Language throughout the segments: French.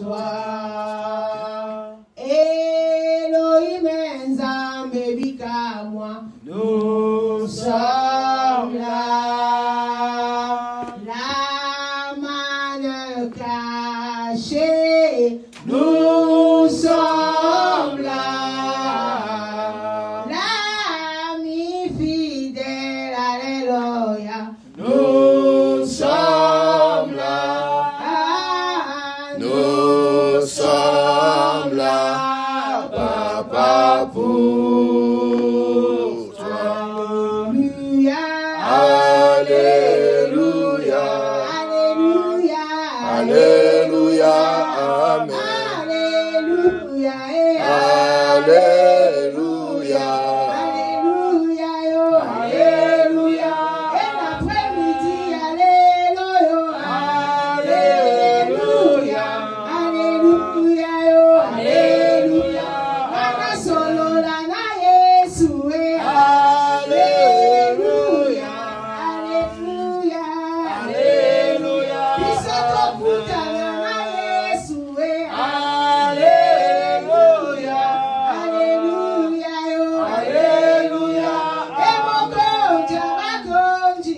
toi. Elohim Nzambe Bikamwa, nous sommes là. La manne cachée, nous sommes là. L'ami fidèle, alléluia, nous sommes là. Nous sommes là, papa, pour toi. Alléluia, alléluia, alléluia, amen. Alléluia, alléluia, alléluia, alléluia. Et l'après-midi, alléluia, alléluia, alléluia, alléluia. Nana solo la na Yesu, alléluia, alléluia, alléluia. Bisoko kutana na Yesu, alléluia, alléluia, alléluia. Emokonja bakonji,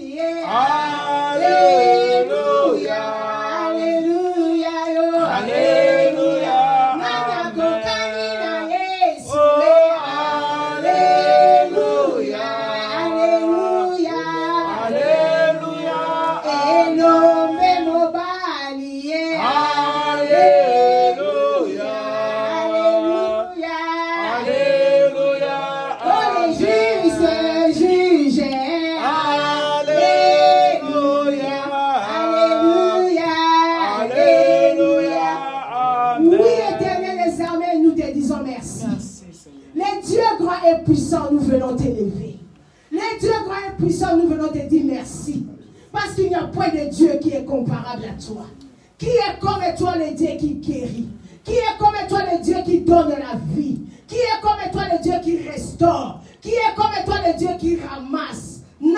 alléluia, alléluia, alléluia. Nana kokani na Yesu, alléluia, alléluia, alléluia. Enombe mobali, alléluia, alléluia, alléluia. Oh les justes jugés, alléluia, alléluia, alléluia. Oui, Éternel des armées, nous te disons merci. Les dieux grands et puissants, nous venons t'élever. Les dieux grands et puissants, nous venons te dire merci. Parce qu'il n'y a point de Dieu qui est comparable à toi. Qui est comme toi le Dieu qui guérit? Qui est comme toi le Dieu qui donne la vie? Qui est comme toi le Dieu qui restaure? Qui est comme toi le Dieu qui ramasse? Nous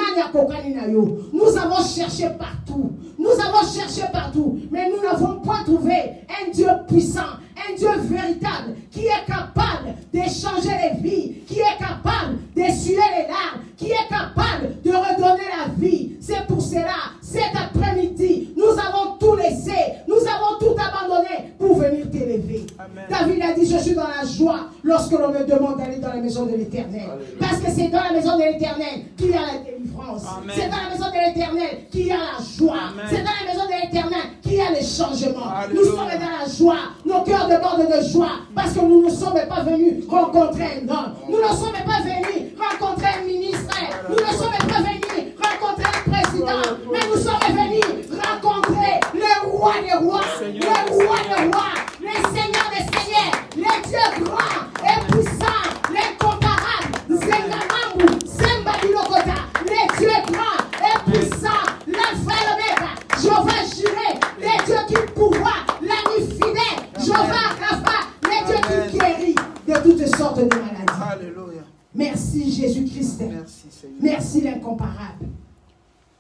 avons cherché partout. Nous avons cherché partout. Mais nous n'avons pas trouvé un Dieu puissant, un Dieu véritable, qui est capable d'échanger les vies, qui est capable d'essuyer les larmes, qui est capable de redonner la vie. C'est pour cela, cet après-midi, nous avons tout laissé, nous avons tout abandonné pour venir t'élever. David a dit, je suis dans la joie lorsque l'on me demande d'aller dans la maison de l'Éternel. Parce que c'est dans la maison de l'Éternel qu'il y a la délivrance. C'est dans la maison de l'Éternel qu'il y a la joie. C'est dans la maison de l'Éternel qu'il y a le changement. Nous sommes dans la joie. Nos cœurs débordent de joie parce que nous ne sommes pas venus rencontrer un homme. Nous ne sommes pas venus rencontrer un ministre. Nous ne sommes pas venus rencontrer un président. Mais nous sommes venus rencontrer le roi des rois, le roi des rois, le seigneur des seigneurs, les dieux grands et puissants, l'incomparable, Zengamambu, Zembabilokota, les dieux grands et puissants, l'alpha et l'oméga, Jéhovah Jireh, les dieux qui pourvoient, l'ami fidèle, Jéhovah Rapha, les dieux qui guérit de toutes sortes de maladies. Alléluia. Merci Jésus-Christ. Merci Seigneur. Merci l'incomparable.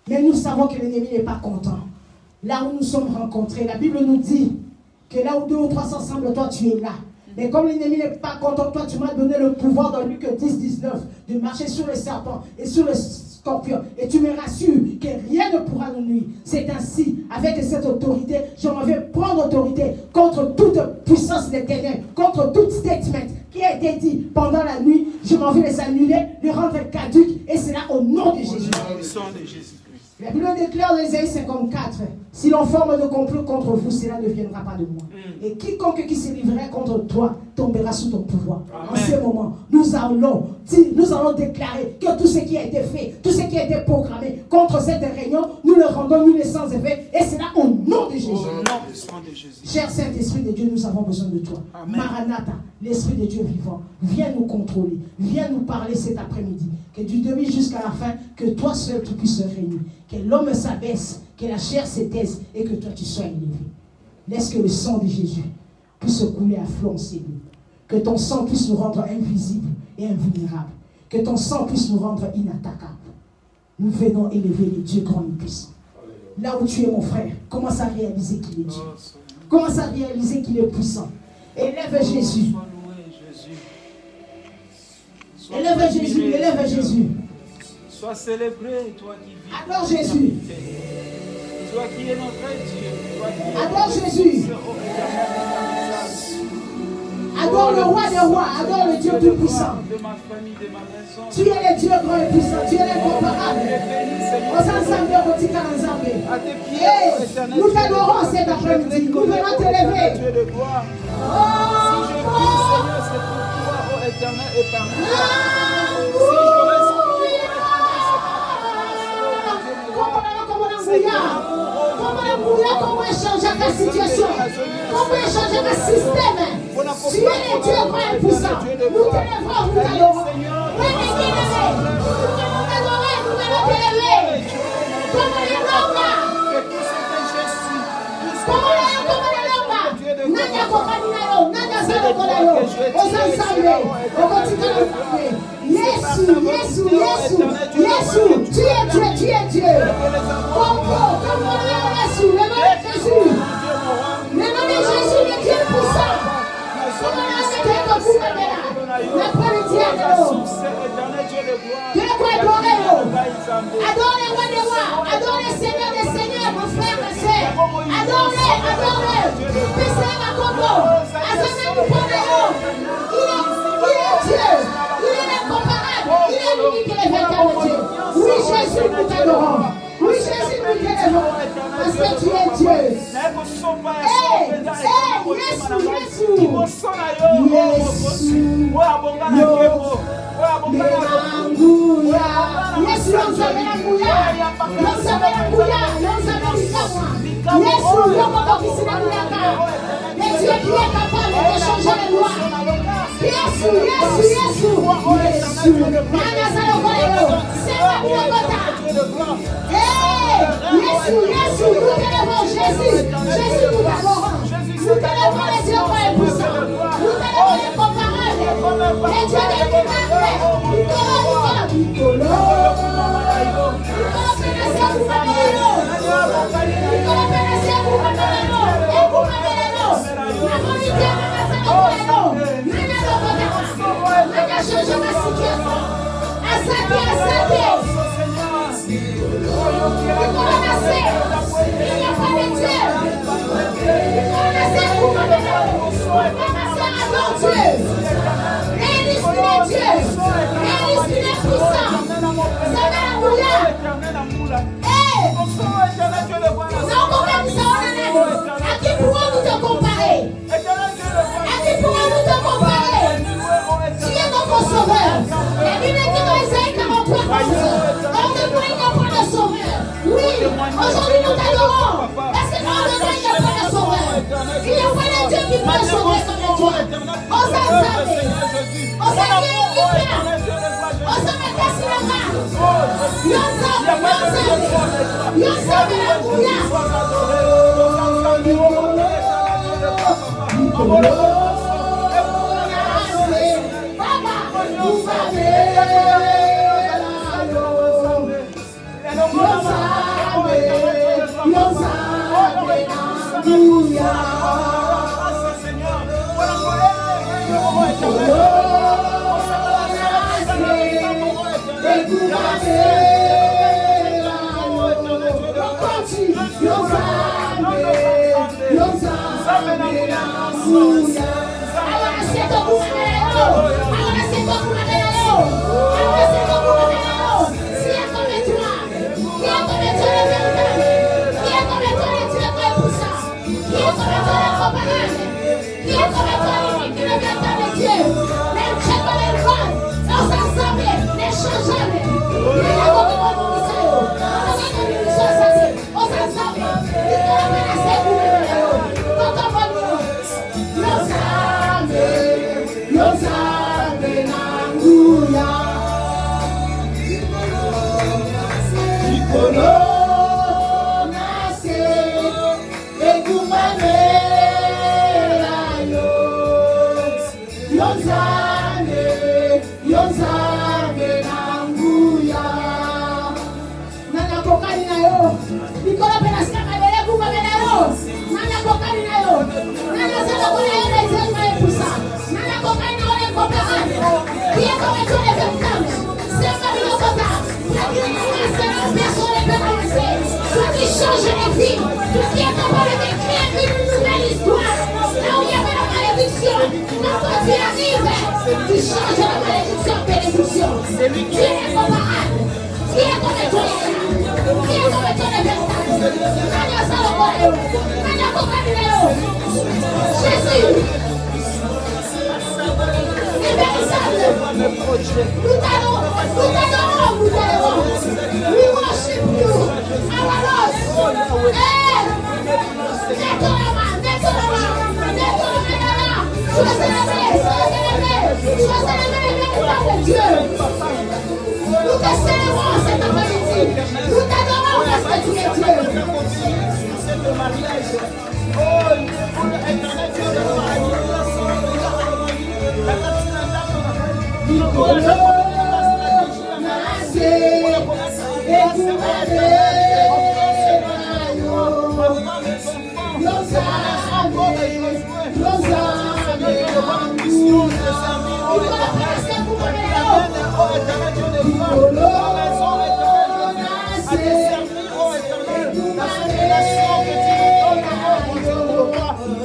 Mais nous savons que l'ennemi n'est pas content. Là où nous sommes rencontrés, la Bible nous dit que là où deux ou trois s'assemblent, toi tu es là. Mais comme l'ennemi n'est pas content, toi tu m'as donné le pouvoir dans Luc 10, 19 de marcher sur les serpents et sur les scorpions. Et tu me rassures que rien ne pourra nous nuire. C'est ainsi, avec cette autorité, je m'en vais prendre autorité contre toute puissance des ténèbres, contre tout statement qui a été dit pendant la nuit. Je m'en vais les annuler, les rendre caduques, et c'est là au nom de Jésus. Au nom de Jésus. La Bible déclare dans Ésaïe 54, si l'on forme de complot contre vous, cela ne viendra pas de moi. Et quiconque qui se livrerait contre toi tombera sous ton pouvoir. Amen. En ce moment, nous allons déclarer que tout ce qui a été fait, tout ce qui a été programmé contre cette réunion, nous le rendons nul et sans effet, et c'est là au nom de Jésus. Au nom de Jésus. Cher Saint-Esprit de Dieu, nous avons besoin de toi. Amen. Maranatha, l'Esprit de Dieu vivant, viens nous contrôler, viens nous parler cet après-midi. Que du début jusqu'à la fin, que toi seul tu puisses réunir. Que l'homme s'abaisse, que la chair se taise et que toi tu sois élevé. Laisse que le sang de Jésus puisse couler à flot en cellules. Que ton sang puisse nous rendre invisibles et invulnérables. Que ton sang puisse nous rendre inattaquables. Nous venons élever les dieux grands et puissants. Là où tu es mon frère, commence à réaliser qu'il est Dieu. Commence à réaliser qu'il est puissant. Élève Jésus. Élève Jésus, élève Jésus. Sois célébré, toi qui vis. Adore Jésus. Toi qui es notre Dieu. Adore Jésus. Adore le roi des rois. Adore le Dieu tout-puissant. De ma famille, de ma maison. Tu es le Dieu grand et puissant. Tu es l'incomparable. Nous t'adorons cet après-midi. Nous venons t'élever. Éternel et par moi. Comment changer ta situation? Comment changer ta système? Tu es le Dieu grand et puissant. Nous t'élèverons, nous t'adorons. Oui, mais bien-aimé, nous allons t'adorer, nous allons t'élever. Comment les longa? Comment les longa? Nanya kompaninayo, nanya salokolayo. Osansambe, okotikalasambe. Yesu, Yesu, Yesu, Yesu, tu es Dieu, tu es Dieu. Congo, comme on est Yesu, le nom de Jésus. Le nom de Jésus, le Dieu puissant. Comme on a fait comme vous, l'après-midi, Dieu doit adorer. Adore les rois des rois, adore les seigneurs des seigneurs, mon frère, ma soeur. Adore-les, adore-les. Pissez ma Congo, Azana nous prendrons. Il est Dieu, il est l'incomparable, il est l'unique et le véritable Dieu. Oui, Jésus, nous t'adorons. Oui, Jésus, nous t'élèvons. Parce que tu es Dieu. Jésus, nous t'élèvons, Jésus, nous t'adorons. Nous t'élèvons les yeux pour les puissants. Nous t'élèvons les comparables. Les dieux des miracles. Aujourd'hui nous t'adorons. Parce que dans le temps il n'y a pas de sauveur. Il n'y a pas de Dieu qui peut sauver comme toi. On s'en savait. On s'en savait. On s'en mettait sur la main. Yon savait. Yon savait la bouilla. Papa, vous savez. vie. Tout ce qui est capable d'écrire une nouvelle histoire. Là où il y avait la malédiction, quand tu arrives, tu changes la malédiction en bénédiction. Tu es comparable. Qui est ton nettoyeur? Qui est ton nettoyeur? Jésus. Nous t'adorons. We worship you. Our Lord. Nous te célébrons cet après-midi. Nous t'adorons parce que tu es Dieu.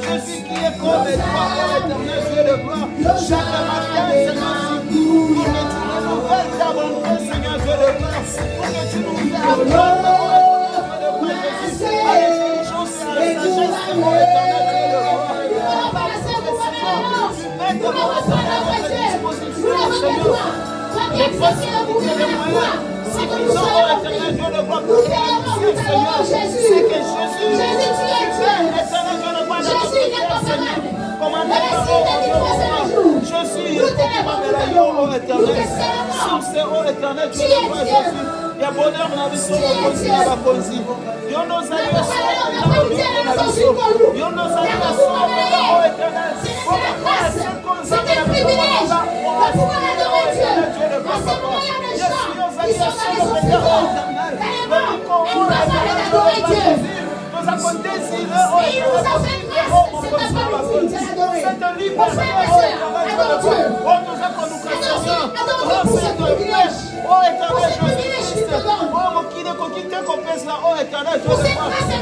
Jésus qui est comme et toi, éternel Dieu de gloire. Chaque matin, Seigneur, pour que tu nous nouvelles ta volonté, Seigneur Dieu de gloire. Pour que tu nous fais apprendre, l'intelligence et la sagesse, Seigneur éternel Dieu de gloire. Tu mets ta volonté à notre disposition, Seigneur. Les possibilités et les moyens suffisants, éternel Dieu de gloire, pour réaliser, Seigneur. C'est que Jésus, éternel Dieu de gloire, Jésus n'est pas Seigneur. Comme un je suis éternel. Source, oh éternel, Dieu de gloire, Jésus. Il y a bonheur dans la vie, il y a la poésie. Il y a nos amis, il y a nos amis, oh éternel. C'est un privilège de pouvoir adorer Dieu. Dans ce moyen de chant, ils sont dans les obstacles. Ils peuvent adorer Dieu. Et il nous a fait grâce cet après-midi de l'adorer. Mon frère et soeur, adore Dieu. Adore Dieu pour ce privilège. Pour ce privilège qu'il te donne. Pour cette grâce infinie. Pour cette grâce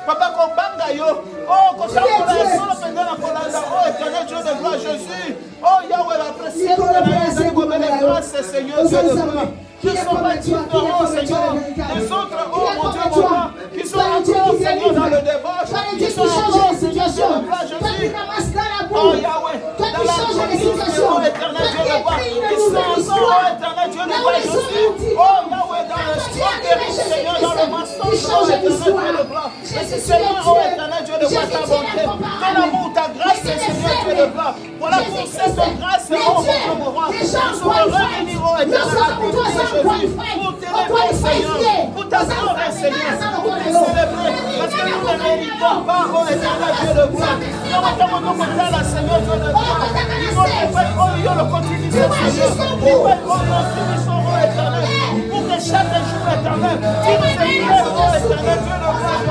Papa, Kobanga yo, oh, Koshakola, solo pendant Kolanda, oh, éternel Dieu de gloire, Jésus, oh, Yahweh, la précision de la grâce, Seigneur Dieu de gloire, qui sont bâtis différents, Seigneur, les autres, oh, mon Dieu, papa, qui sont encore, Seigneur, dans le débauche, qui sont encore, Seigneur Dieu de gloire, Jésus, oh, Yahweh, dans la condition, oh, éternel Dieu de gloire, qui sont encore, oh, éternel Dieu de gloire, Jésus, oh, Yahweh, dans le stroke, Seigneur, dans le mensonge, oh, éternel Dieu de gloire, c'est Seigneur, oh éternel Dieu de gloire, ta bonté, ton amour, ta grâce, Seigneur Dieu de gloire. Voilà pour cette grâce, oh mon Dieu, mon roi. Nous sommes revenus, oh éternel, pour Jésus, pour t'élever, Seigneur, pour t'adorer, Seigneur, pour te célébrer, parce que nous ne méritons pas, oh éternel Dieu de gloire. Nous mettons notre là, Seigneur Dieu de gloire. Nous ne faisons oh, le continue, Seigneur. Nous finissons, oh éternel, pour que chaque jour, éternel, tu nous élèves, oh éternel Dieu de gloire.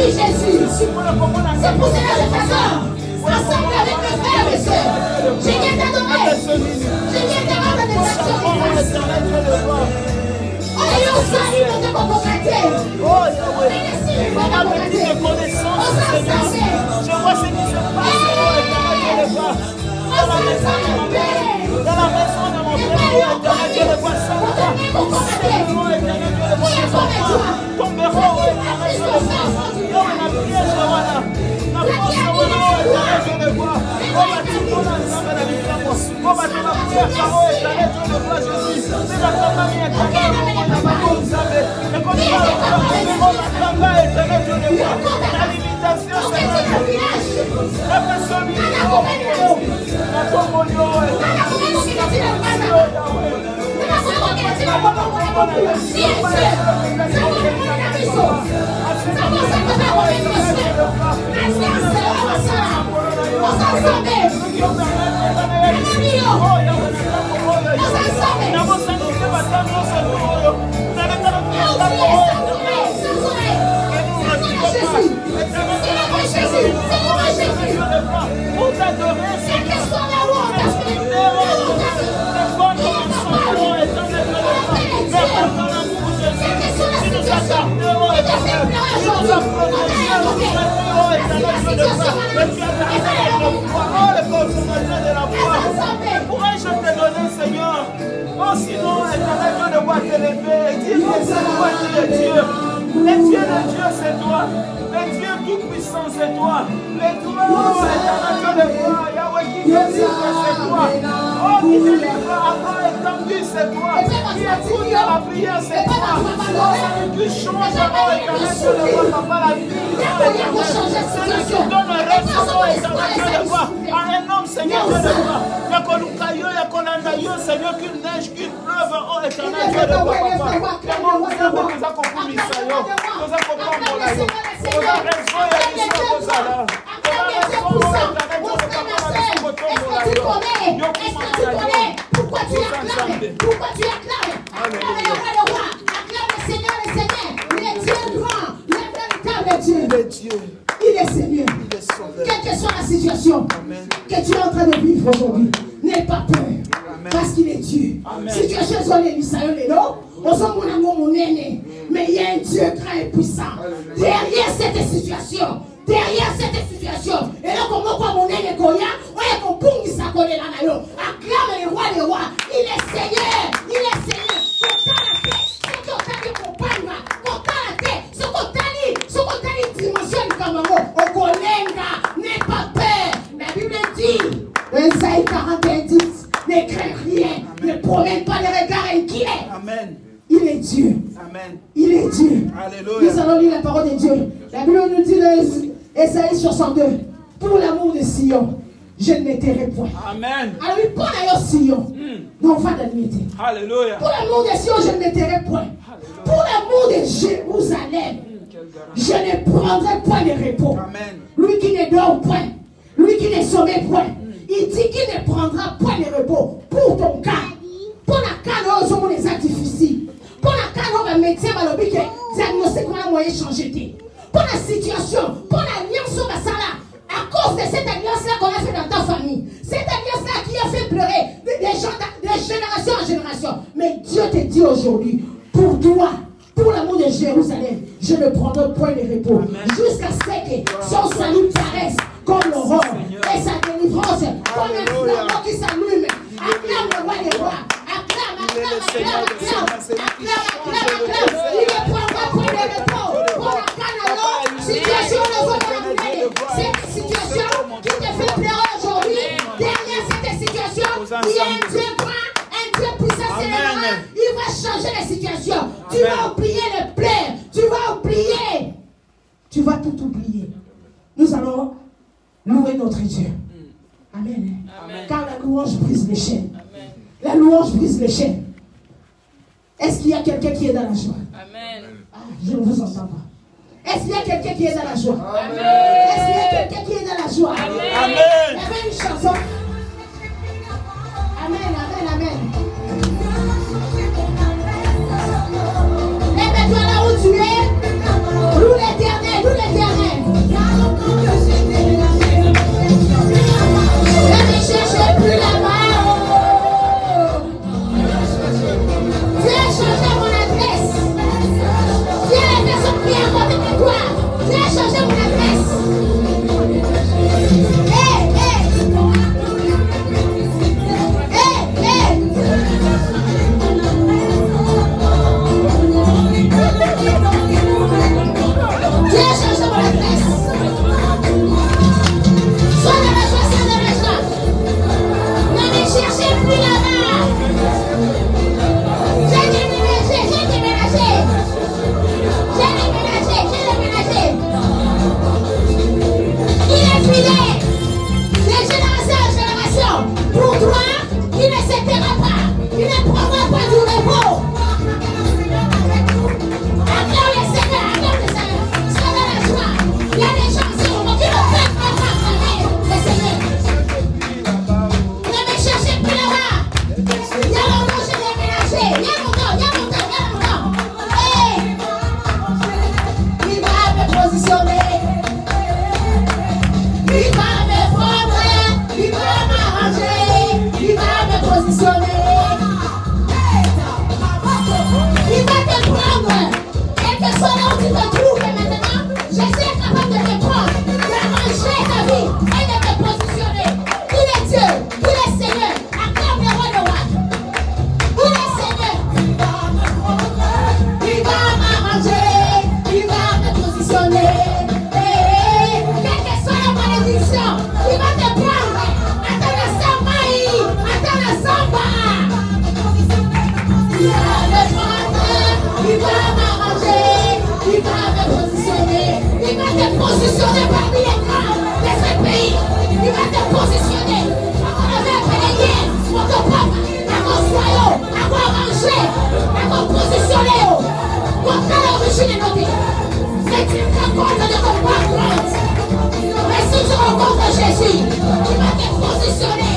Jésus. C'est pour cela que je t'adore. Ensemble avec mes frères et sœurs. Je viens t'adorer. Je viens te rendre des actions de grâce. tombera o éternel Dieu de gloire. Yawe na piège wana, na force wana o éternel Dieu de gloire. O batiko na nzambe na likambo, o batiko kuyaka o éternel Dieu de gloire Jésus. C'est la campagne éternelle na bango nzambe. Et comme ça, o batanga éternel Dieu de gloire. La limitation c'est la personne qui est au monde. La tombe de l'eau pour t'adorer, pourrais-je te donner, Seigneur? Oh, sinon, éternel Dieu de voir t'élever et dire que c'est toi qui es Dieu. Le Dieu de Dieu, c'est toi. Le Dieu tout-puissant, c'est toi. Le Dieu, oh, éternel Dieu de gloire, Yahweh qui délivre, c'est toi. Oh, qui délivre à bras étendus, c'est toi. Qui écoute la prière, c'est toi. Oh, celui qui change, oh, éternel Dieu de gloire, papa, la vie. Celui qui donne un rêve, oh, éternel Dieu de gloire, à un homme, Seigneur Dieu de gloire. Yakolukayo, Yakolandayo, Seigneur, qu'une neige, qu'une preuve, oh, éternel Dieu de gloire, papa. Nous avons compris, Seigneur. Nous avons compris, pourquoi tu acclames? Pourquoi tu acclames? Acclame le roi, acclame le Seigneur, il est Dieu grand, le véritable Dieu. Il est Seigneur. Quelle que soit la situation que tu es en train de vivre aujourd'hui, n'aie pas peur. Parce qu'il est Dieu. Situation sur les lycéens, mais il y a un Dieu grand et puissant. Derrière cette situation, et là, comment mon aîné Koya, acclame le roi des rois. Il est Seigneur. N'aie pas peur. La Bible dit, Isaïe 41 dit, ne crains rien, ne promène pas les regards inquiets. Amen. Il est Dieu. Amen. Il est Dieu. Alléluia. Nous allons lire la parole de Dieu. La Bible nous dit dans Isaïe 62, pour l'amour de Sion, je ne m'étairai point. Amen. Alors, il parle à Sion. Non, on va l'admettre. Alléluia. Pour l'amour de Sion, je ne m'étairai point. Alléluia. Pour l'amour de Jérusalem, je ne prendrai point de repos. Amen. Lui qui ne dort point, lui qui ne sommeille point, il dit qu'il ne prendra point de repos pour ton cas. Pour la cas, nous sommes des actes difficiles. Pour la cas, nous sommes des médecins qui diagnostiquent qu'on a moyen de changer. Pour la situation, pour l'alliance au Bassala, à cause de cette alliance-là qu'on a fait dans ta famille, cette alliance-là qui a fait pleurer des gens de génération en génération. Mais Dieu te dit aujourd'hui, pour toi, pour l'amour de Jérusalem, je ne prendrai point de repos. Jusqu'à ce que son salut paraisse comme l'aurore et sa délivrance comme un flambeau qui s'allume. Acclame le roi des rois. Acclame. Il ne prendra point de repos. Pour la canne situation cette situation qui te fait pleurer aujourd'hui, derrière cette situation, il y a un Dieu grand, un Dieu puissant, il va changer la situation. Tu vas oublier les plaies, tu vas oublier, tu vas tout oublier. Nous allons louer notre Dieu. Amen. Amen. Car la louange brise les chaînes. Amen. La louange brise les chaînes. Est-ce qu'il y a quelqu'un qui est dans la joie? Amen. Ah, je ne vous entends pas. Est-ce qu'il y a quelqu'un qui est dans la joie? Amen. Est-ce qu'il y a quelqu'un qui est dans la joie? Amen. Amen. Il y avait une chanson. Amen, amen, amen. Lève-toi là où tu es. Loue l'Éternel, loue l'Éternel. Ne cherchez plus là-bas. Dieu a changé mon adresse. Dieu a la personne qui est à côté de toi. Dieu a changé mon adresse. Hey, hey. tu te trouves maintenant, Jésus est capable de te prendre, d'arranger ta vie et de te positionner. Il est Dieu, il est Seigneur, acclame le roi de roi. Il est Seigneur. Il va m'arranger, il va me positionner. Quelle que soit la malédiction, il va te prendre. Attends la samba, attends la samba. Il va me prendre, il va m'arranger, il va me positionner. Il va te positionner parmi les grands de ce pays. Il va te positionner. Avec les liens, pour te prendre, à ton soyau, à ton ranger, à ton positionner. Pour quelle origine est notée? C'est une rencontre de ton background. Mais si tu rencontres Jésus, il va te positionner.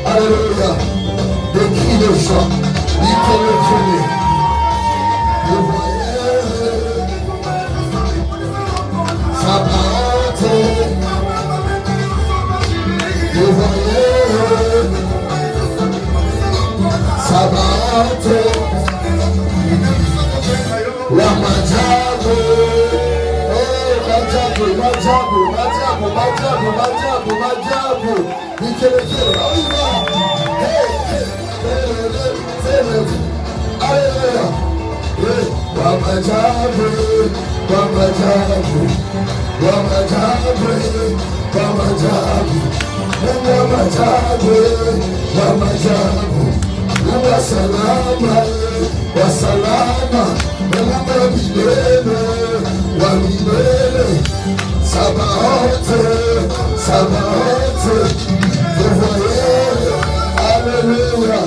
Alléluia. Des cris de joie. Vous voyez sa bonté. Vous voyez sa bonté. La Majabu. Vous voyez, alléluia.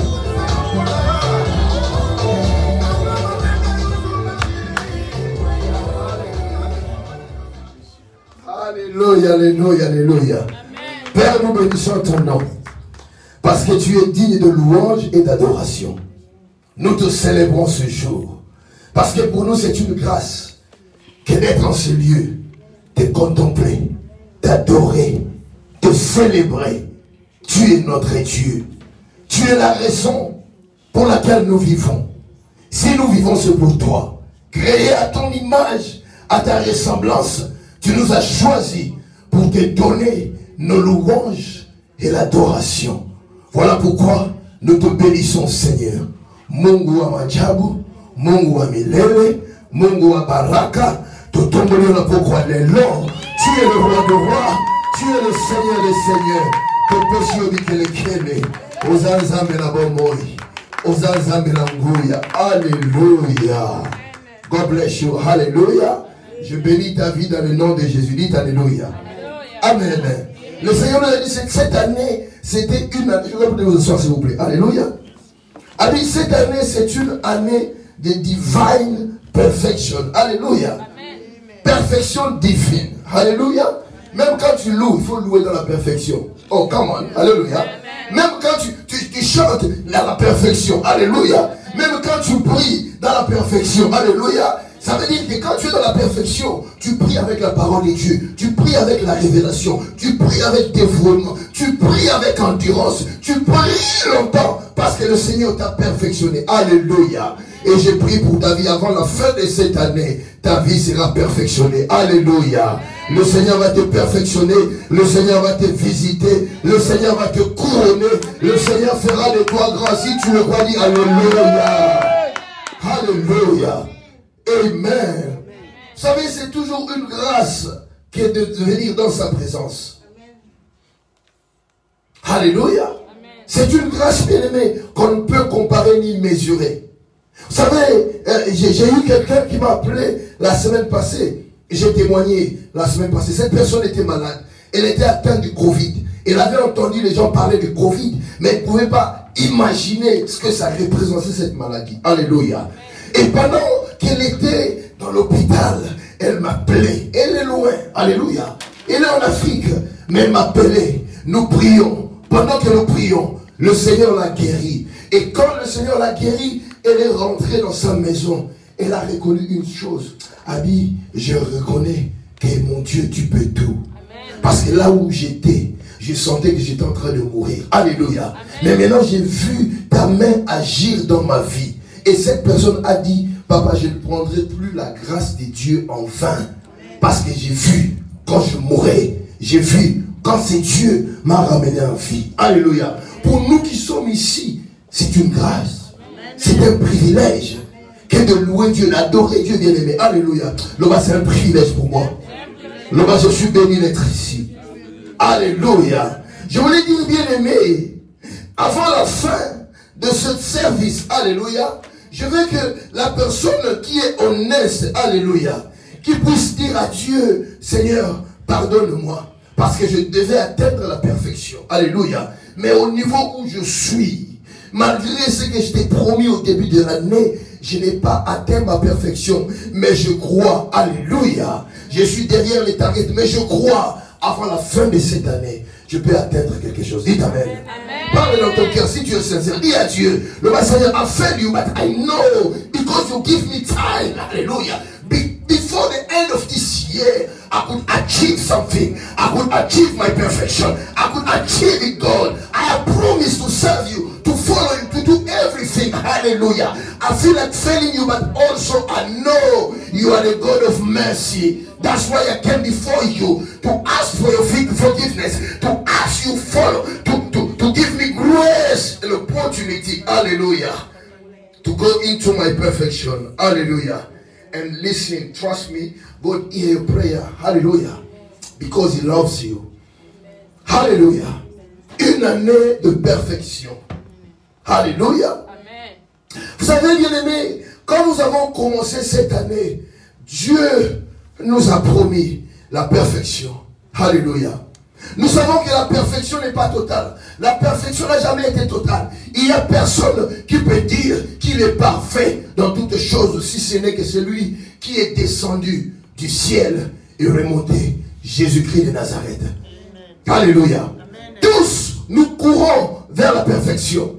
Alléluia, alléluia, alléluia. Père, nous bénissons ton nom. Parce que tu es digne de louange et d'adoration. Nous te célébrons ce jour. Parce que pour nous, c'est une grâce que d'être en ce lieu, de contempler, d'adorer, de célébrer. Tu es notre Dieu. Tu es la raison pour laquelle nous vivons. Si nous vivons, c'est pour toi. Créé à ton image, à ta ressemblance, tu nous as choisis pour te donner nos louanges et l'adoration. Voilà pourquoi nous te bénissons, Seigneur. Mungu wa majabu, Mungu wa milele, Mungu wa baraka, tutombole na pokwa lelo. Tu es le roi de rois, tu es le Seigneur des seigneurs. Topesio bikelekele, ozanzambe na bomoi, ozanzambe na nguya. Alléluia. God bless you. Hallelujah. Je bénis ta vie dans le nom de Jésus. Dites Alléluia. Amen. Le Seigneur nous a dit que cette année, c'était une année. Je vais vous asseoir s'il vous plaît. Alléluia. A dit cette année, c'est une année de divine perfection. Alléluia. Amen. Perfection divine. Alléluia. Même quand tu loues, il faut louer dans la perfection. Oh, come on. Alléluia. Amen. Même quand tu chantes dans la perfection. Alléluia. Même quand tu pries dans la perfection. Alléluia. Ça veut dire que quand tu es dans la perfection, tu pries avec la parole de Dieu, tu pries avec la révélation, tu pries avec dévouement, tu pries avec endurance, tu pries longtemps parce que le Seigneur t'a perfectionné. Alléluia. Et j'ai prié pour ta vie avant la fin de cette année, ta vie sera perfectionnée. Alléluia. Le Seigneur va te perfectionner, le Seigneur va te visiter, le Seigneur va te couronner, le Seigneur fera de toi grand. Si tu le crois, dis Alléluia. Alléluia. Amen. Vous savez, c'est toujours une grâce qui est de venir dans sa présence. Alléluia. C'est une grâce, bien-aimée, qu'on ne peut comparer ni mesurer. Vous savez, j'ai eu quelqu'un qui m'a appelé la semaine passée. J'ai témoigné la semaine passée. Cette personne était malade. Elle était atteinte du Covid. Elle avait entendu les gens parler du Covid, mais elle ne pouvait pas imaginer ce que ça représentait cette maladie. Alléluia. Et pendant qu'elle était dans l'hôpital, elle m'appelait. Elle est loin. Alléluia. Elle est en Afrique, mais elle m'appelait. Nous prions. Pendant que nous prions, le Seigneur l'a guérie. Et quand le Seigneur l'a guérie, elle est rentrée dans sa maison. Elle a reconnu une chose. Elle dit, je reconnais que mon Dieu, tu peux tout. Amen. Parce que là où j'étais, je sentais que j'étais en train de mourir. Alléluia. Amen. Mais maintenant, j'ai vu ta main agir dans ma vie. Et cette personne a dit, papa, je ne prendrai plus la grâce de Dieu en vain. Parce que j'ai vu quand je mourais. J'ai vu quand c'est Dieu m'a ramené en vie. Alléluia. Pour nous qui sommes ici, c'est une grâce. C'est un privilège que de louer Dieu, d'adorer Dieu bien-aimé. Alléluia. Là-bas, c'est un privilège pour moi. Là-bas, je suis béni d'être ici. Alléluia. Je voulais dire bien-aimé, avant la fin de ce service, alléluia, je veux que la personne qui est honnête, alléluia, qui puisse dire à Dieu, Seigneur, pardonne-moi, parce que je devais atteindre la perfection. Alléluia. Mais au niveau où je suis, malgré ce que je t'ai promis au début de l'année, je n'ai pas atteint ma perfection, mais je crois, alléluia, je suis derrière les targets, mais je crois, avant la fin de cette année, je peux atteindre quelque chose. Dites Amen. Amen. Parle dans ton cœur, si tu es sincère, dis à Dieu, le Seigneur, I failed you, but I know, because you give me time, hallelujah. Before the end of this year, I could achieve something. I could achieve my perfection. I could achieve it, God. I have promised to serve you, to follow you, to do everything. Hallelujah. I feel like failing you, but also I know you are the God of mercy. That's why I came before you to ask for your forgiveness, to ask you follow, to give me grace and opportunity. Hallelujah. To go into my perfection. Hallelujah. And listen, trust me, God hear your prayer. Hallelujah. Because He loves you. Hallelujah. Une année de perfection. Hallelujah. Amen. Vous savez, bien aimés, quand nous avons commencé cette année, Dieu nous a promis la perfection. Hallelujah. Nous savons que la perfection n'est pas totale. La perfection n'a jamais été totale. Il n'y a personne qui peut dire qu'il est parfait dans toutes choses, si ce n'est que celui qui est descendu du ciel et remonté, Jésus-Christ de Nazareth. Amen. Alléluia. Amen. Tous, nous courons vers la perfection.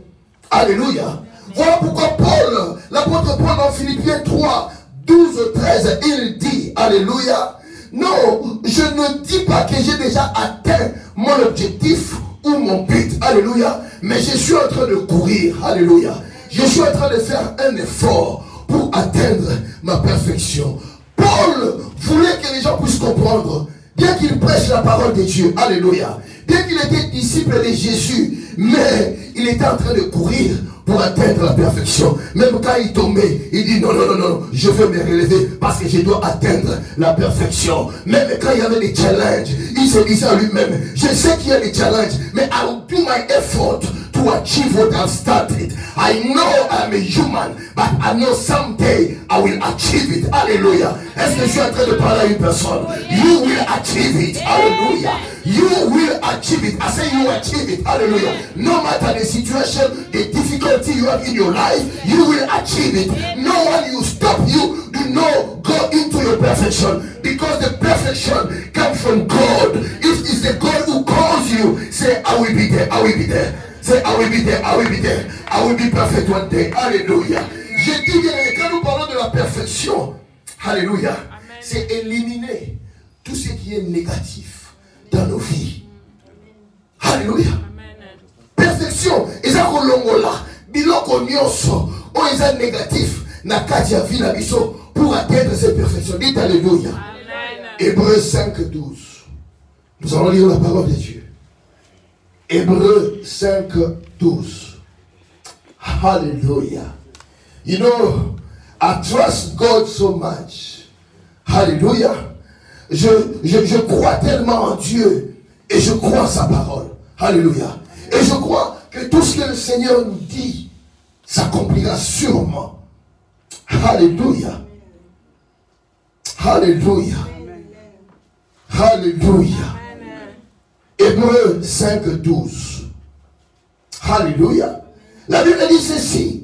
Alléluia. Amen. Voilà pourquoi Paul, l'apôtre Paul dans Philippiens 3, 12, 13, il dit, alléluia, non, je ne dis pas que j'ai déjà atteint mon objectif ou mon but, alléluia, mais je suis en train de courir, alléluia. Je suis en train de faire un effort pour atteindre ma perfection. Paul voulait que les gens puissent comprendre, bien qu'il prêche la parole de Dieu, alléluia, bien qu'il était disciple de Jésus, mais il était en train de courir pour atteindre la perfection. Même quand il tombait, il dit non, non, non, non, je veux me relever parce que je dois atteindre la perfection. Même quand il y avait des challenges, il se disait à lui-même, je sais qu'il y a des challenges, mais I will do my effort to achieve what I've started. I know I'm a human, but I know someday I will achieve it. Alléluia. Est-ce que je suis en train de parler à une personne? You will achieve it. Alléluia. You will achieve it. I say you will achieve it. Hallelujah. No matter the situation, the difficulty you have in your life, you will achieve it. No one will stop you. Do not go into your perfection, because the perfection comes from God. If it's the God who calls you, say, I will be there. I will be there. Say, I will be there. I will be there. I will be perfect one day. Hallelujah. Je dis bien, quand nous parlons de la perfection, hallelujah, c'est éliminer tout ce qui est négatif dans nos vies. Alléluia. Perfection. Eza kolongola biloko nyonso o eza négatif na kati ya vie na biso pour atteindre cette perfection. Dites alléluia. Hébreux 5:12. Nous allons lire la parole de Dieu. Hébreux 5:12. Hallelujah. You know, I trust God so much. Hallelujah. Je crois tellement en Dieu et je crois en sa parole. Alléluia. Et je crois que tout ce que le Seigneur nous dit s'accomplira sûrement. Alléluia. Alléluia. Alléluia. Hébreux 5:12. Alléluia. La Bible dit ceci.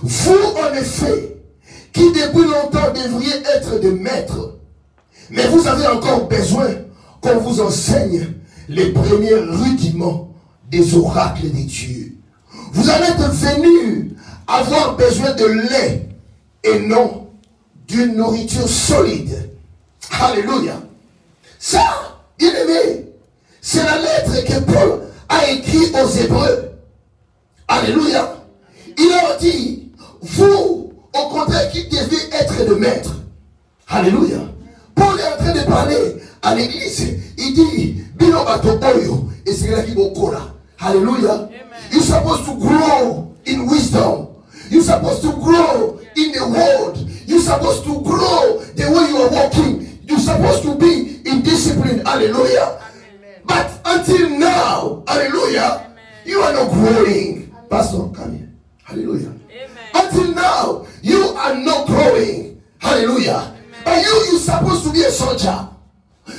Vous, en effet, qui depuis longtemps devriez être des maîtres, mais vous avez encore besoin qu'on vous enseigne les premiers rudiments des oracles de Dieu. Vous en êtes venus avoir besoin de lait et non d'une nourriture solide. Alléluia. Ça, bien aimé, c'est la lettre que Paul a écrite aux Hébreux. Alléluia. Il leur dit, vous, au contraire, qui devez être de maîtres. Alléluia. Paul est en train de parler à l'église. Il dit, Binobato Oyo, et c'est là qui bokola. Hallelujah. You're supposed to grow in wisdom. You're supposed to grow in the word. You're supposed to grow the way you are walking. You're supposed to be in discipline. Hallelujah. But until now, hallelujah, you are not growing. Pastor, come here. Hallelujah. Until now, you are not growing. Hallelujah. But you're supposed to be a soldier.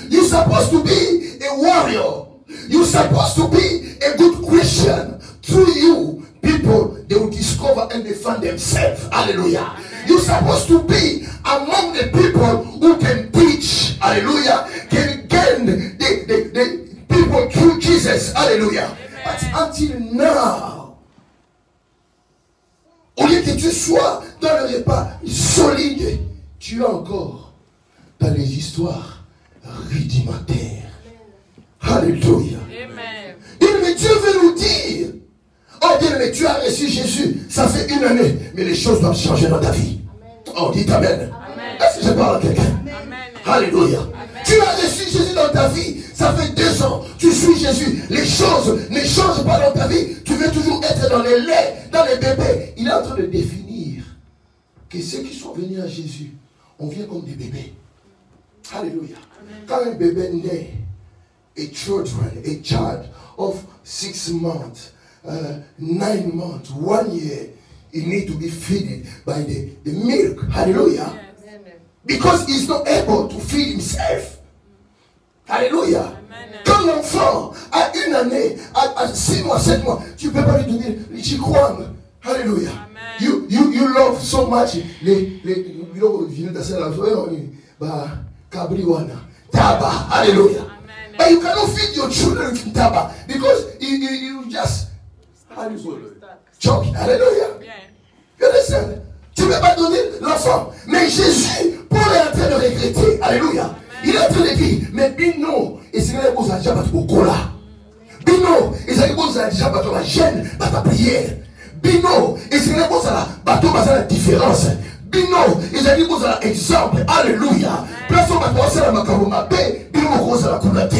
You're supposed to be a warrior. You're supposed to be a good Christian. Through you, people people, they will discover and they find themselves. Hallelujah. You're supposed to be among the people who can teach. Hallelujah. Can gain the people through Jesus. Hallelujah. But until now, au lieu que tu sois dans le repas solide, tu es encore dans les histoires rudimentaires. Alléluia. Mais Dieu veut nous dire, oh Dieu, mais tu as reçu Jésus, ça fait 1 année, mais les choses doivent changer dans ta vie. Oh, dites Amen. Est-ce que je parle à quelqu'un? Alléluia. Tu as reçu Jésus dans ta vie, ça fait 2 ans, tu suis Jésus, les choses ne changent pas dans ta vie, tu veux toujours être dans les laits, dans les bébés. Il est en train de définir que ceux qui sont venus à Jésus, on vient comme des bébés. Alléluia. Quand un bébé naît, a child of 6 months, 9 months, 1 year, he need to be fed by the milk. Hallelujah. Because he's not able to feed himself. Hallelujah. Quand l'enfant a 1 année, à 6 mois, 7 mois, tu ne peux pas lui donner les chikwang. Hallelujah. You love so much Taba. Hallelujah. But you cannot feed your children with taba because you just choke. Hallelujah. You understand? Tu ne peux pas donner l'enfant. Mais Jésus, Paul est en train de regretter. Alléluia. Il est en train de dire, mais bino, et c'est là que vous avez déjà battu au cola. Bino, et c'est là que vous avez déjà battu la gêne, battu la prière. Bino, et c'est là que vous avez battu la différence. Bino, et c'est là que vous avez exemple. Alléluia. Place au bateau, c'est la macaroma paix, bino, vous avez la coulate.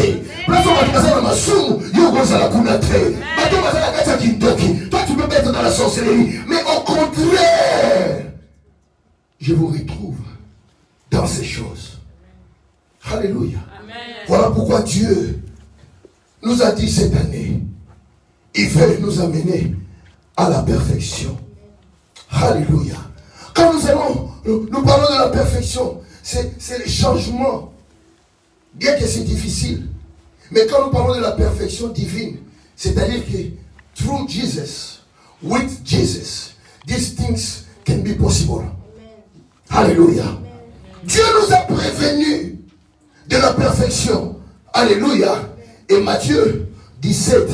Place au bateau, c'est la masoum, vous avez la coulate. Bateau, c'est la gâte qui doki. Toi, tu peux mettre dans la sorcellerie. Mais au contraire, je vous retrouve dans ces choses. Alléluia. Amen. Voilà pourquoi Dieu nous a dit cette année, il veut nous amener à la perfection. Alléluia. Quand nous parlons de la perfection, c'est les changements. Bien que c'est difficile. Mais quand nous parlons de la perfection divine, c'est-à-dire que through Jesus, with Jesus, these things can be possible. Alléluia. Dieu nous a prévenus de la perfection. Alléluia. Et Matthieu 17,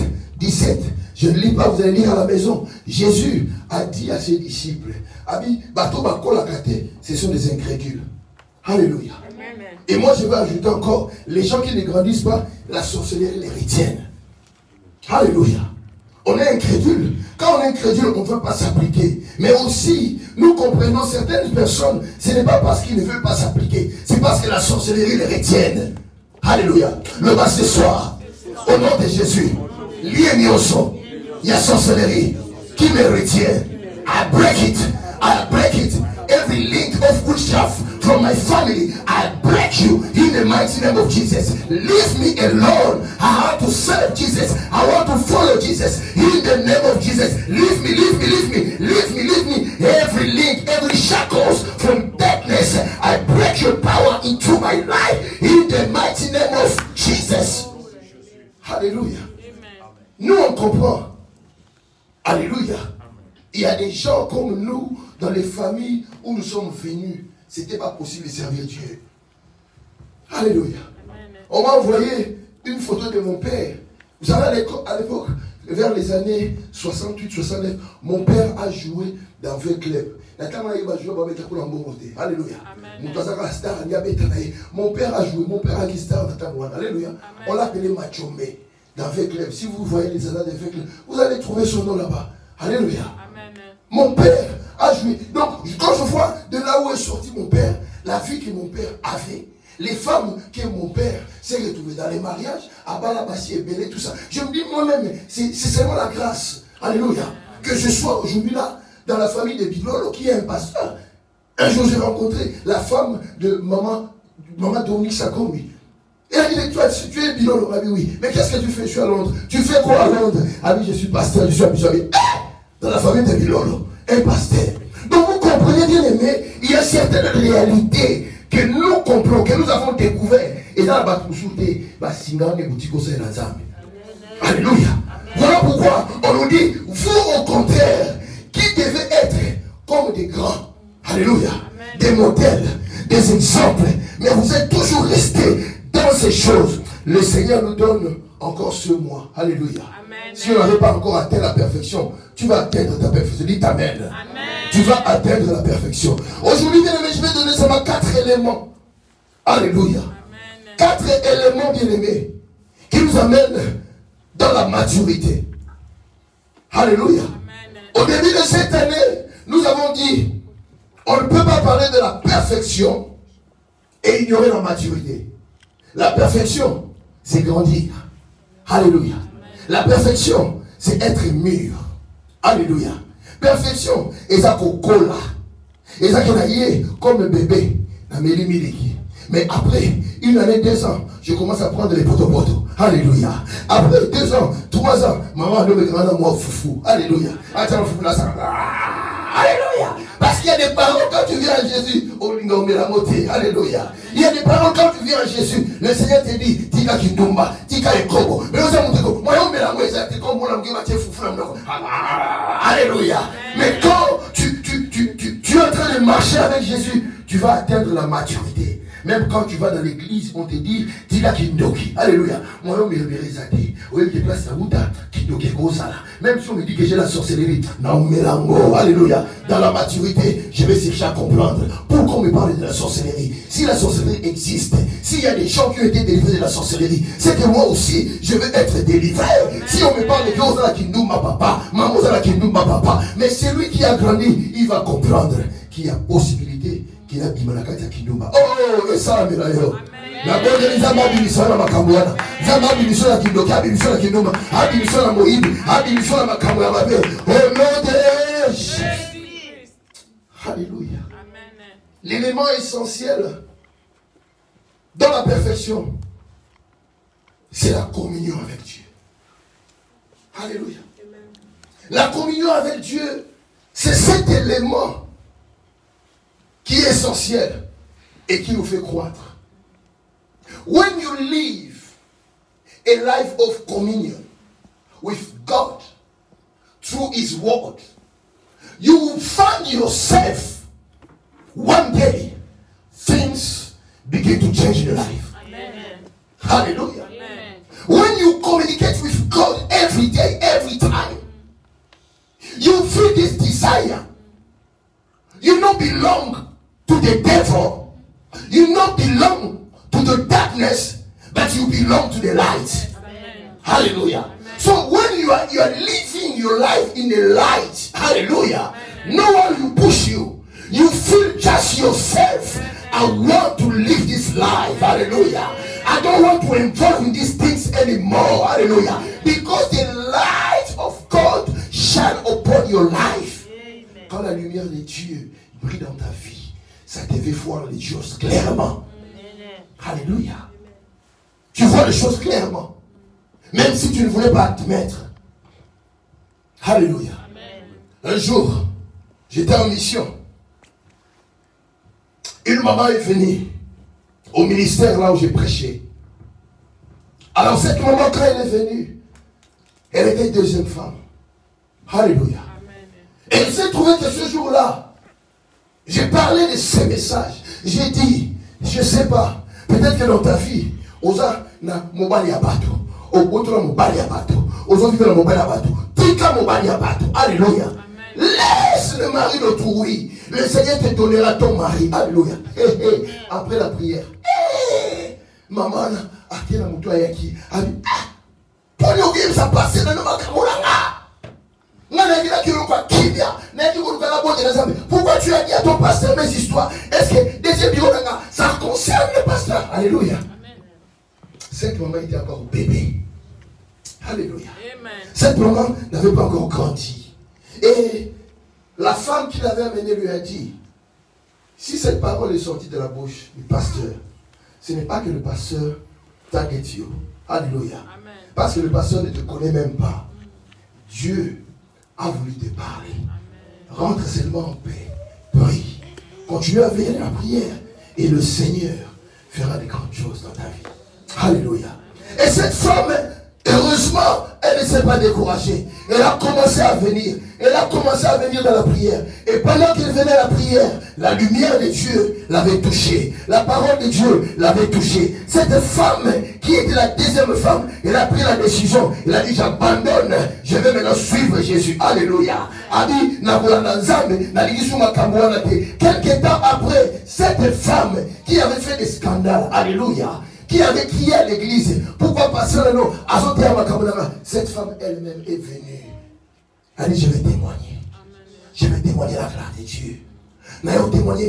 je ne lis pas, vous allez lire à la maison. Jésus a dit à ses disciples, ce sont des incrédules. Alléluia. Et moi je vais ajouter encore, les gens qui ne grandissent pas, la sorcellerie les retiennent. Alléluia. On est incrédule. Quand on est incrédule, on ne veut pas s'appliquer. Mais aussi, nous comprenons certaines personnes, ce n'est pas parce qu'ils ne veulent pas s'appliquer, c'est parce que la sorcellerie les retienne. Alléluia. Le bas ce soir, au nom de Jésus, lié mioso, il y a sorcellerie qui me retient. I break it. I break it. Every link of witchcraft from my family, I break you in the mighty name of Jesus. Leave me alone. I want to serve Jesus. I want to follow Jesus in the name of Jesus. Leave me, leave me, leave me, leave me, leave me. Every link, every shackles from darkness, I break your power into my life in the mighty name of Jesus. Alléluia. Nous on comprend. Alléluia. Il y a des gens comme nous dans les familles où nous sommes venus. C'était pas possible de servir Dieu. Alléluia. On m'a envoyé une photo de mon père. Vous savez, à l'époque, vers les années 68, 69, mon père a joué dans un club. Alléluia. Mon père a joué, mon père a guisté dans Tatamouane. Alléluia. On l'appelait Machombe dans un club. Si vous voyez les années de club, vous allez trouver son nom là-bas. Alléluia. Mon père a joué. Donc, quand je vois de là où est sorti mon père, la vie que mon père avait, les femmes que mon père s'est retrouvé dans les mariages, à Balabassi et Bélé, tout ça. Je me dis moi-même, c'est seulement la grâce. Alléluia. Que je sois aujourd'hui là, dans la famille de Bilolo, qui est un pasteur. Un jour, j'ai rencontré la femme de maman Dominique Sakomi. Et elle dit, tu es Bilolo. Elle dit, oui. Mais qu'est-ce que tu fais? Je suis à Londres. Tu fais quoi à Londres? Elle dit, je suis pasteur, je suis à Bishop. Dans la famille de Bilolo, un pasteur. Donc vous comprenez bien aimé, il y a certaines réalités que nous comprenons, que nous avons découvert. Et dans la Bakousouté, Alléluia. Voilà pourquoi on nous dit, vous au contraire, qui devez être comme des grands. Alléluia. Amen. Des modèles, des exemples. Mais vous êtes toujours restés dans ces choses. Le Seigneur nous donne encore ce mois. Alléluia. Amen. Si on n'avait pas encore atteint la perfection, tu vas atteindre ta perfection. Dis Amen. Amen. Tu vas atteindre la perfection. Aujourd'hui, bien aimé, je vais donner seulement 4 éléments. Alléluia. Amen. 4 éléments, bien aimés, qui nous amènent dans la maturité. Alléluia. Amen. Au début de cette année, nous avons dit, on ne peut pas parler de la perfection et ignorer la maturité. La perfection, c'est grandir. Alléluia. Amen. La perfection, c'est être mûr. Alléluia. Perfection, et ça cola. Et ça comme un bébé. Mais après, 1 année, 2 ans, je commence à prendre les poteaux. Alléluia. Après 2 ans, 3 ans, maman me grande moi foufou. Alléluia. Alléluia. Parce qu'il y a des paroles quand tu viens à Jésus. Alléluia. Il y a des paroles quand tu viens à Jésus. Le Seigneur te dit, Tika Kindumba, Tika Ekobo. Mais nous avons dit, alléluia. Mais quand tu es en train de marcher avec Jésus, tu vas atteindre la maturité. Même quand tu vas dans l'église, on te dit, Tika Kindoki. Alléluia. Moi, on me réalisé. Oui, je place la route Kindoki Gosala. Même si on me dit que j'ai la sorcellerie. Non, mais l'amour. Alléluia. Dans la maturité, je vais chercher à comprendre. Pourquoi on me parle de la sorcellerie? Si la sorcellerie existe, s'il y a des gens qui ont été délivrés de la sorcellerie, c'est que moi aussi, je veux être délivré. Si on me parle de Gosala Kindouma papa, Mamosala Kindouma papa, mais celui qui a grandi, il va comprendre qu'il y a possibilité. Oh, et ça, mais d'ailleurs. La bonne Zama Bilisson à Makamouana, Zama Bilisson à Kindoka, Bilisson à Kinoma, Abilisson à Moïbe, Abilisson à Makamouana. Au nom de Jésus. Alléluia. L'élément essentiel dans la perfection, c'est la communion avec Dieu. Alléluia. La communion avec Dieu, c'est cet élément qui est essentiel et qui nous fait croître. When you live a life of communion with God through His Word, you will find yourself one day things begin to change in your life. Amen. Hallelujah. Amen. When you communicate with God every day, every time, you feel this desire. You don't belong to the devil. You don't belong to the darkness, but you belong to the light. Amen. Hallelujah. Amen. So when you are living your life in the light, hallelujah, amen, no one will push you. You feel just yourself. I want to live this life. Hallelujah. I don't want to involve in these things anymore. Hallelujah. Because the light of God shine upon your life. Amen. Quand la lumière de Dieu brille dans ta vie, ça te fait voir les choses clairement. Amen. Alléluia. Tu vois les choses clairement. Même si tu ne voulais pas admettre. Alléluia. Amen. Un jour, j'étais en mission. Une maman est venue au ministère là où j'ai prêché. Alors cette maman, quand elle est venue, elle était deuxième femme. Alléluia. Amen. Et elle s'est trouvée que ce jour-là, j'ai parlé de ces messages. J'ai dit, je ne sais pas, peut-être que dans ta vie, osa na mobali abato, oboto na mobali abato, osa vivre na mobali abato, tika mobali abato. Alléluia. Laisse le mari d'autrui. Le Seigneur te donnera ton mari. Alléluia. Après la prière. Maman, à qui la mouton est qui? Pour nous vivre, ça passe dans nos makamuranga. Pourquoi tu as dit à ton pasteur mes histoires? Est-ce que deuxième bureau ça concerne le pasteur? Alléluia. Cette maman était encore bébé. Alléluia. Cette maman n'avait pas encore grandi. Et la femme qui l'avait amenée lui a dit, si cette parole est sortie de la bouche du pasteur, ce n'est pas que le pasteur t'inquiète. Alléluia. Amen. Parce que le pasteur ne te connaît même pas. Dieu a voulu te parler. Amen. Rentre seulement en paix. Prie. Continue à veiller à la prière. Et le Seigneur fera des grandes choses dans ta vie. Alléluia. Et cette femme Heureusement, elle ne s'est pas découragée. Elle a commencé à venir. Elle a commencé à venir dans la prière. Et pendant qu'elle venait à la prière, la lumière de Dieu l'avait touchée. La parole de Dieu l'avait touchée. Cette femme, qui était la deuxième femme, elle a pris la décision. Elle a dit, j'abandonne. Je vais maintenant suivre Jésus. Alléluia. Elle a dit, quelques temps après, cette femme qui avait fait des scandales. Alléluia. Qui avait crié à l'église. Pourquoi passer le nom? Cette femme elle-même est venue. Elle dit, je vais témoigner. Je vais témoigner la grâce de Dieu. Mais je vais témoigner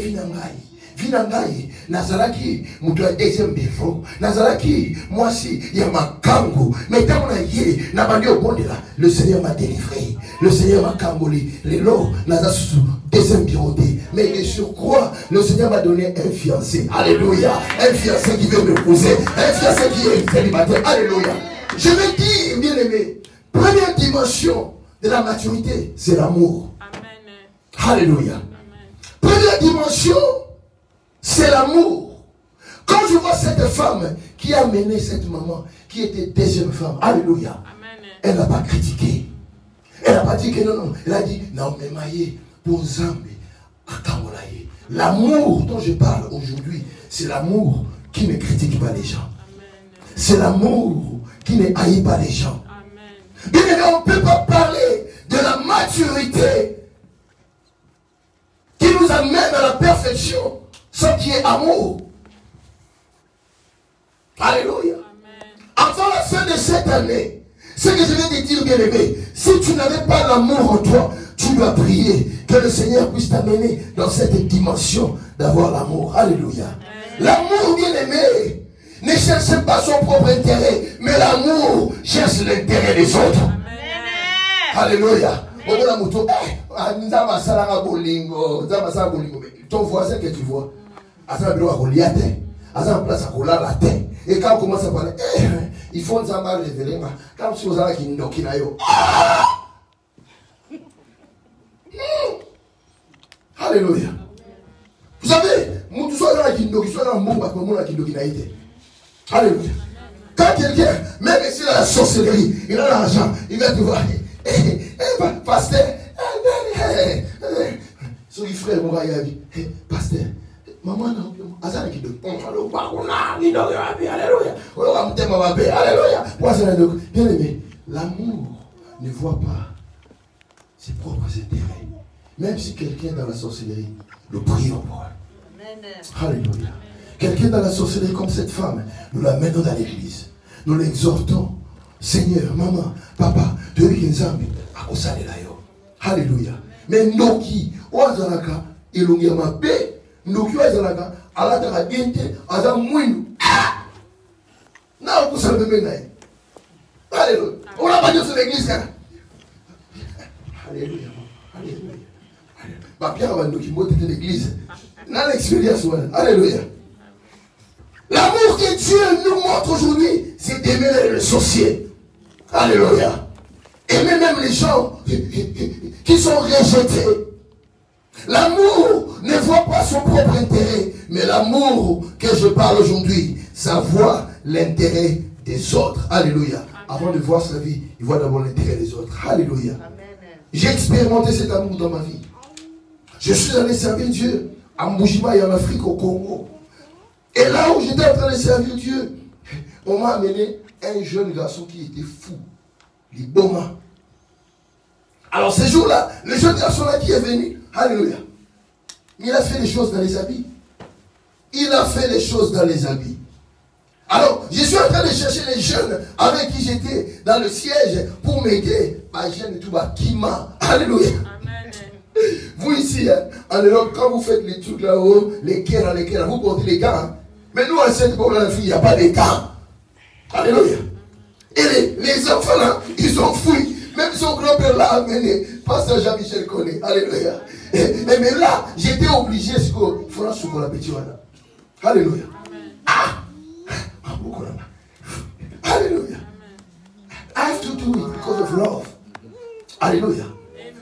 Vinangai. Nazaraki, moutoua deuxième défaut. Nazaraki, moi si, il y a ma kango. Mais quand on a yé, n'a pas dit au bon de là. Le Seigneur m'a délivré. Le Seigneur m'a kangoli. Les lots, Nazaraki, deuxième biroté. Mais de surcroît, le Seigneur m'a donné un fiancé. Alléluia. Un fiancé qui veut m'épouser. Un fiancé qui est célibataire. Alléluia. Je vais dire, bien aimé, première dimension de la maturité, c'est l'amour. Alléluia. Première dimension, c'est l'amour. Quand je vois cette femme qui a mené cette maman, qui était deuxième femme, alléluia, elle n'a pas critiqué. Elle n'a pas dit que non. Elle a dit, non, mais maïe, pour Zambé, akamolaye. L'amour dont je parle aujourd'hui, c'est l'amour qui ne critique pas les gens. C'est l'amour qui ne haït pas les gens. Bien aimé, on ne peut pas parler de la maturité qui nous amène à la perfection sans qu'il y ait amour. Alléluia. Avant la fin de cette année, ce que je vais te dire, bien aimé, si tu n'avais pas l'amour en toi, tu dois prier que le Seigneur puisse t'amener dans cette dimension d'avoir l'amour. Alléluia. L'amour, bien aimé, ne cherche pas son propre intérêt, mais l'amour cherche l'intérêt des autres. Alléluia. Ton voisin que tu vois, et quand on commence à parler, il faut nous en révéler, comme si vous avez qui nous Alléluia. Vous savez, nous sommes là qui nous Alléluia. Quand quelqu'un, même s'il a la sorcellerie, il a l'argent, il va te voir. Pasteur, son frère, mon gars, pasteur, maman, alléluia. Bien aimé, l'amour ne voit pas ses propres intérêts. Même si quelqu'un dans la sorcellerie, le prions pour elle. Alléluia. Quelqu'un dans la sorcellerie comme cette femme, nous l'amenons dans l'église. Nous l'exhortons. Seigneur, maman, papa, tu es Nzambi, alléluia. Mais Noki, Oazalaka, Elongema B, Noki Oazalaka, Alataka Diente, Azam Mouinou. Non, vous savez bien. Alléluia. On n'a pas dit sur l'église. Alléluia. Alléluia. Ma pierre va nous qui monte de l'église. Dans l'expérience, alléluia. L'amour que Dieu nous montre aujourd'hui, c'est d'aimer les sorciers. Alléluia. Aimer même les gens qui sont rejetés. L'amour ne voit pas son propre intérêt, mais l'amour que je parle aujourd'hui, ça voit l'intérêt des autres. Alléluia. Avant de voir sa vie, il voit d'abord l'intérêt des autres. Alléluia. J'ai expérimenté cet amour dans ma vie. Je suis allé servir Dieu à Mbujimayi en Afrique, au Congo. Et là où j'étais en train de servir Dieu, on m'a amené un jeune garçon qui était fou. Liboma. Alors ce jour-là, le jeune garçon-là qui est venu, alléluia, il a fait des choses dans les habits. Il a fait des choses dans les habits. Alors, je suis en train de chercher les jeunes avec qui j'étais dans le siège pour m'aider. Ma jeune tout bas, Kima. Alléluia. Vous ici, hein, en Europe, quand vous faites les trucs là-haut, les guerres, vous portez les gants. Hein. Mais nous, en cette pour la fille, il n'y a pas de gants. Alléluia. Et les enfants là, ils ont fui. Même son grand-père l'a amené. Pasteur Jean-Michel connaît. Alléluia. Mais là, j'étais obligé de faire un la petite. Alléluia. Ah! Alléluia. I have to do it because of love. Alléluia.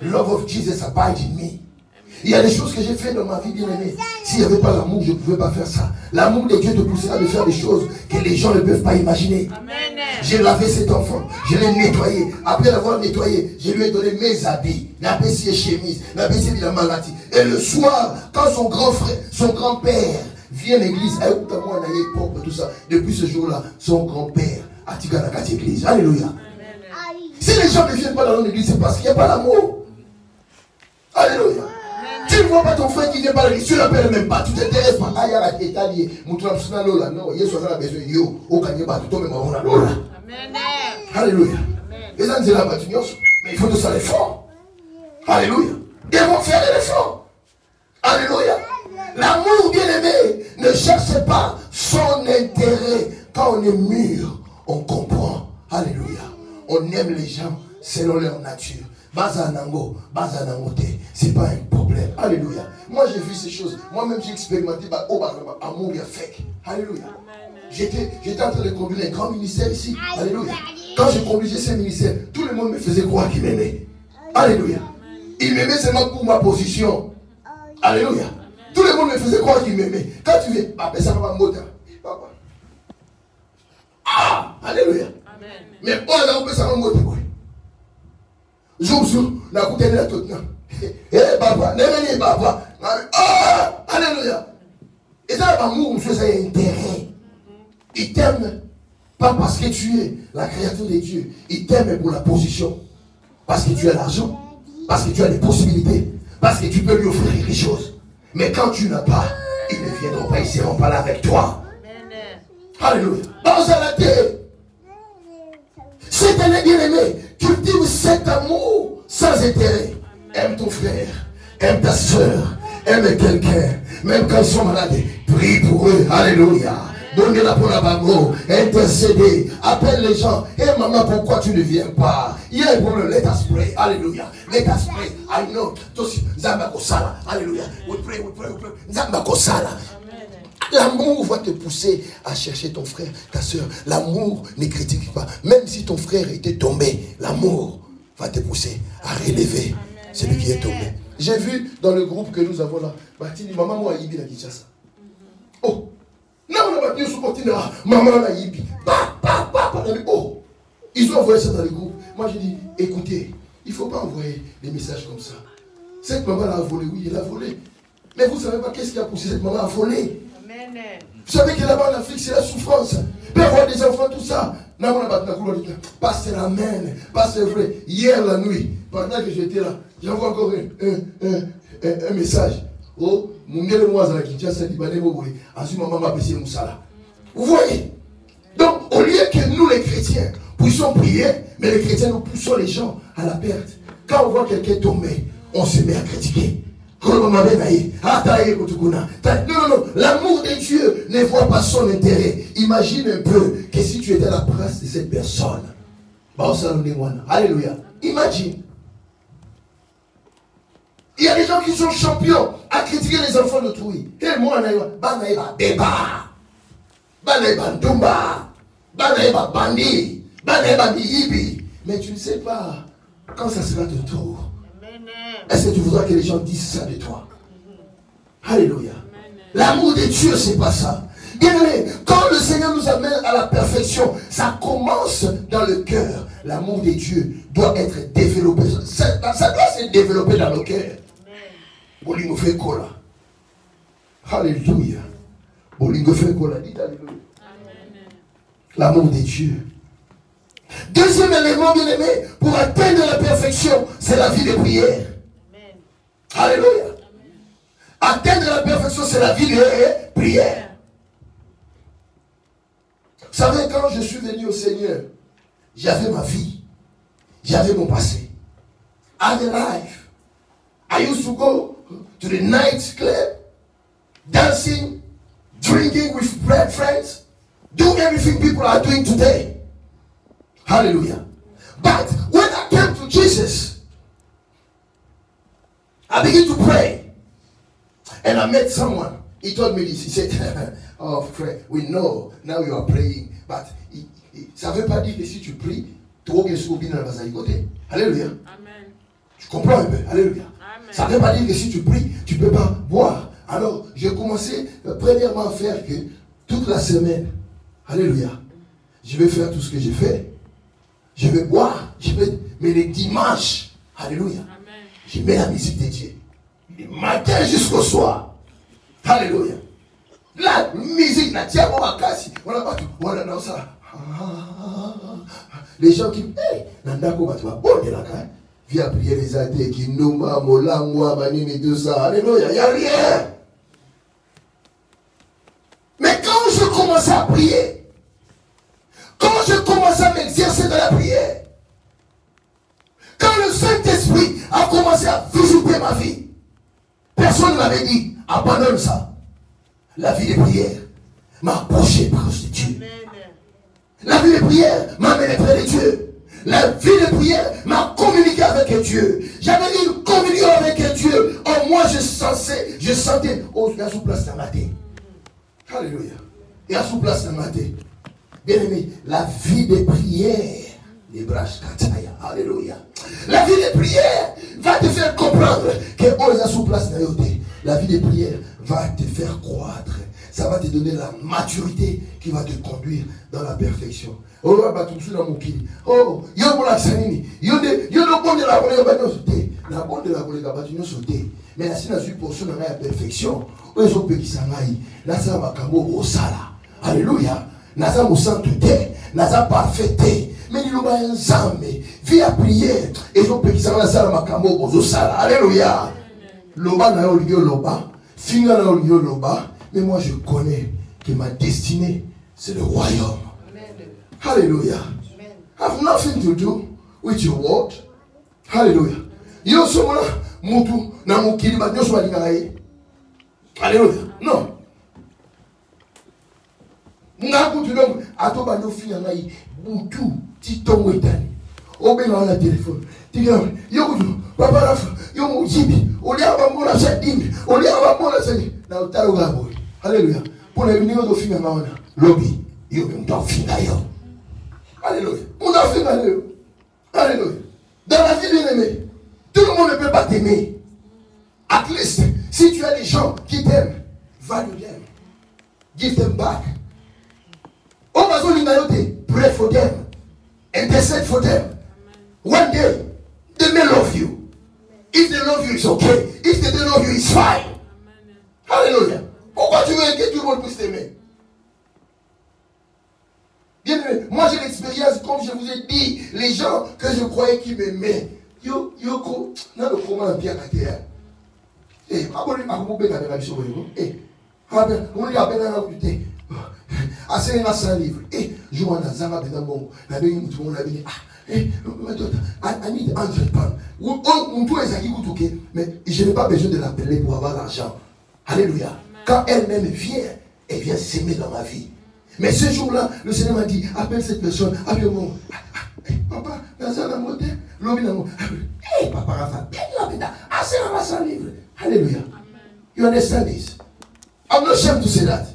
Love of Jesus abides in me. Il y a des choses que j'ai fait dans ma vie, bien aimé. S'il n'y avait pas l'amour, je ne pouvais pas faire ça. L'amour de Dieu te poussera de faire des choses que les gens ne peuvent pas imaginer. Amen. J'ai lavé cet enfant, je l'ai nettoyé. Après l'avoir nettoyé, je lui ai donné mes habits, la ses chemises, la la maladie. Et le soir, quand son grand frère, son grand-père vient à l'église, tout ça, depuis ce jour-là, son grand-père a tiré la carte église. Alléluia. Si les gens ne viennent pas dans l'église, c'est parce qu'il n'y a pas l'amour. Alléluia. Tu ne vois pas ton frère qui vient pas à l'église, tu ne l'appelles même pas, tu t'intéresses pas. Ah, il y a la État-lié, non, il y a soit la besoin, yo, au Kanyaba, tout le monde a lola. Alléluia. Les gens disent là, mais il faut de ça l'effort. Alléluia. Ils vont faire l'effort. Alléluia. L'amour, bien aimé, ne cherche pas son intérêt. Quand on est mûr, on comprend. Alléluia. On aime les gens selon leur nature. Bazanango, c'est pas un problème. Alléluia. Moi j'ai vu ces choses. Moi-même j'ai expérimenté amour et fake. Alléluia. J'étais en train de conduire un grand ministère ici. Alléluia. Quand j'ai conduisais ce ministère, tout le monde me faisait croire qu'il m'aimait. Alléluia. Il m'aimait seulement pour ma position. Alléluia. Tout le monde me faisait croire qu'il m'aimait. Quand tu viens, ça va me papa. Ah, alléluia. Mais on a ça va me jour, la coûté de la toute. Eh, papa, n'est papa. Ah, alléluia. Et ça, l'amour, monsieur, ça a intérêt. Il t'aime, pas parce que tu es la créature de Dieu. Il t'aime pour la position. Parce que tu as l'argent. Parce que tu as les possibilités. Parce que tu peux lui offrir quelque chose. Mais quand tu n'as pas, ils ne viendront pas, ils ne seront pas là avec toi. Alléluia. Dans la terre. C'est un bien-aimé. Cultive cet amour sans intérêt. Aime ton frère, aime ta soeur, aime quelqu'un. Même quand ils sont malades, prie pour eux. Alléluia. Donne-la pour la bago, intercéder, appelle les gens. Et hey, maman, pourquoi tu ne viens pas? Il y a un problème. Let us pray. Alléluia. Let us pray. I know. Zambakosala. Alléluia. We pray. Zambakosala. L'amour va te pousser à chercher ton frère, ta soeur. L'amour ne critique pas. Même si ton frère était tombé, l'amour va te pousser à relever celui qui est tombé. J'ai vu dans le groupe que nous avons là, Batini, maman, moi, Ibi, la Kinshasa. Oh! Non, on a battu sur le continent. Maman, la Ibi. Oh! Ils ont envoyé ça dans le groupe. Moi, j'ai dit, écoutez, il ne faut pas envoyer des messages comme ça. Cette maman a volé, oui, elle a volé. Mais vous ne savez pas qu'est-ce qui a poussé cette maman à voler. Vous savez que là-bas en Afrique, c'est la souffrance. Peut avoir des enfants, tout ça. Pas c'est la mène, pas c'est vrai. Hier la nuit, pendant que j'étais là, j'envoie encore un message. Oh, mon gars, moi, à la Kinshasa, vous voyez? Donc, au lieu que nous, les chrétiens, puissions prier, mais les chrétiens, nous poussons les gens à la perte. Quand on voit quelqu'un tomber, on se met à critiquer. Non, l'amour de Dieu ne voit pas son intérêt. Imagine un peu que si tu étais à la place de cette personne. Alléluia. Imagine. Il y a des gens qui sont champions à critiquer les enfants d'autrui. Et moi, mais tu ne sais pas quand ça sera ton tour. Est-ce que tu voudras que les gens disent ça de toi? Alléluia. L'amour de Dieu, c'est pas ça. Bien-aimé, quand le Seigneur nous amène à la perfection, ça commence dans le cœur. L'amour de Dieu doit être développé. Ça doit se développer dans le cœur. Bolingo fait cola. Alléluia. Bolingo fait cola. Dites alléluia. L'amour de Dieu. Deuxième élément, bien-aimé, pour atteindre la perfection, c'est la vie de prière. Alléluia. Atteindre la perfection, c'est la vie de prière. Vous savez, quand je suis venu au Seigneur, j'avais ma vie. J'avais mon passé. I had a life. I used to go to the night club, dancing, drinking with friends, do everything people are doing today. Hallelujah. But when I came to Jesus, I began to pray. And I met someone. He told me this. He said, oh, friend, we know now you are praying. But ça ne veut pas dire que si tu pries, tu vas bien dans la côté. Alléluia. Amen. Tu comprends un peu? Alléluia. Amen. Ça ne veut pas dire que si tu pries, tu ne peux pas boire. Alors, j'ai commencé premièrement à faire que toute la semaine, alléluia, je vais faire tout ce que j'ai fait. Je vais boire, mais les dimanches, alléluia, je mets la musique de Dieu. Du matin jusqu'au soir. Alléluia. La musique, la diable, on a pas tout. Voilà, non, ça. Les gens qui, hey, Nandako, tu vas bon de la caille. Viens prier les athées qui nous mola, manine, tout ça. Alléluia, il n'y a rien. Mais quand je commence à prier, quand je commence à m'exercer dans la prière, quand le Saint-Esprit a commencé à visiter ma vie, personne ne m'avait dit, abandonne ça. La vie de prière m'a approché proche de Dieu. La vie de prière m'a amené près de Dieu. La vie de prière m'a communiqué avec Dieu. J'avais une communion avec Dieu. En moi, je sentais, oh, il y a sous place dans ma tête. Alléluia. Il y a sous place dans ma tête. Bien aimé, la vie de prière, les braches kataya, alléluia. La vie de prière va te faire comprendre que oh, il y a sous place dans ta tête. La vie de prière va te faire croître. Ça va te donner la maturité qui va te conduire dans la perfection. Oh, oh, yo la sanini. Yo no bon de la volée ba sauter. La bonne de la volée ba tu sauter. Mais la sina suis pour la perfection. O zo pe kisangai. La sa makambo osala. Alléluia. Naza mo sainteté, naza parfaité. Mais il ba nzambe. Via prière et zo pe kisanga sala makambo osala. Alléluia. Loba na yo loba, finga na yo loba. Mais moi je connais que ma destinée c'est le royaume. Hallelujah. I have nothing to do with your word. Hallelujah. Yo somona mutu na mukiri ba nyoso balingaye. Hallelujah. Non. Ngaku tu donc atoba no finga ngai mutu titongo etani. Obenga na téléphone. Tiga yo kutu papa rafa yo mujibi. Oliaba mona sadimi. Oliaba mona sadimi. Na utaro gabo. Alléluia. Pour les minutes de finga maona. Lobby. Yo m'en finga yo. Alléluia. On a fait alléluia. Alléluia. Dans la vie bien aimée, tout le monde ne peut pas t'aimer. At least, si tu as des gens qui t'aiment, value them. Give them back. Oh, pray for them. Intercede for them. One day, they may love you. If they love you, it's okay. If they don't love you, it's fine. Alléluia. Pourquoi tu veux que tout le monde puisse t'aimer? Bien aimé, moi j'ai l'expérience, comme je vous ai dit, les gens que je croyais qui m'aimaient. Yo, dans le comment bien à terre. Eh, abonne à vous bénir avec la mission. Eh, on y a béni à la côté. Assez un 100 livres. Eh, je m'en ai zama bénin bon. La béni, tout le monde a béni. Ah, eh, I need 100 pounds. On doit les acquis, mais je n'ai pas besoin de l'appeler pour avoir l'argent. Alléluia. Quand elle-même vient, elle vient s'aimer dans ma vie. Mais ce jour-là, le Seigneur m'a dit, appelle cette personne, appelle-moi. Papa, dans un amoté, l'homme d'amour. Hey, papa, Rafa, assez dans 100 livres. Alléluia. You understand this? I'm not ashamed to say that.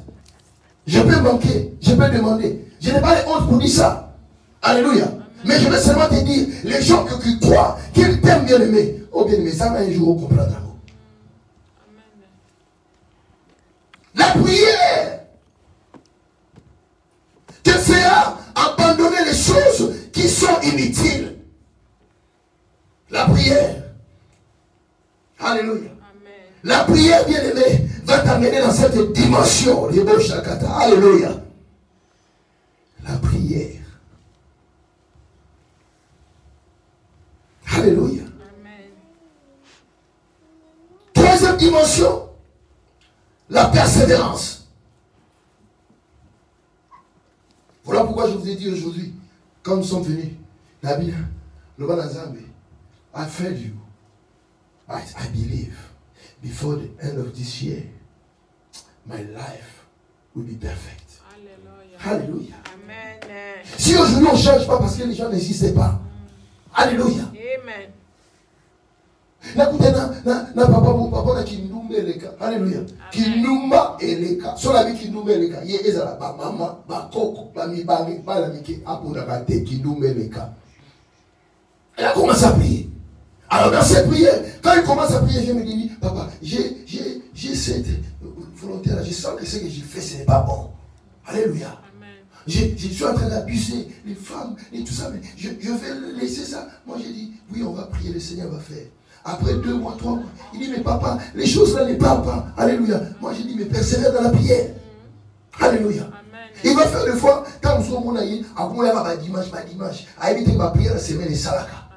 Je peux manquer, je peux demander. Je n'ai pas les honte pour dire ça. Alléluia. Mais je veux seulement te dire, les gens qui croient qu'ils t'aiment bien aimé, oh bien aimé, ça va un jour comprendre. La prière te fera abandonner les choses qui sont inutiles. La prière. Alléluia. Amen. La prière, bien aimée, va t'amener dans cette dimension. Alléluia. La prière. Alléluia. Amen. Troisième dimension. La persévérance. Voilà pourquoi je vous ai dit aujourd'hui, quand nous sommes venus, Nabi, le Banazambe, I fed you. I believe before the end of this year, my life will be perfect. Alléluia. Amen. Si aujourd'hui on ne change pas parce que les gens n'existaient pas. Alléluia. Amen. Na papa na kindumba eleka. Alléluia. Kindumba eleka. So la vie kindumba eleka. Ye ezala ba mama, ba koko, ba mibangi, ba la mike apona ka te kindumba eleka. Elle a commencé à prier. Alors dans cette prière, quand il commence à prier, je me dis, papa, j'ai cette volonté-là, je sens que ce que j'ai fait, ce n'est pas bon. Alléluia. Je suis en train d'abuser les femmes et tout ça, mais je vais laisser ça. Moi j'ai dit, oui, on va prier, le Seigneur va faire. Après 2 mois, 3 mois, il dit, mais papa, les choses là ne parlent pas. Alléluia. Moi j'ai dit, mais persévère dans la prière. Alléluia. Il va faire des fois, quand nous sommes à dimanche, à éviter ma prière la semaine et salaka.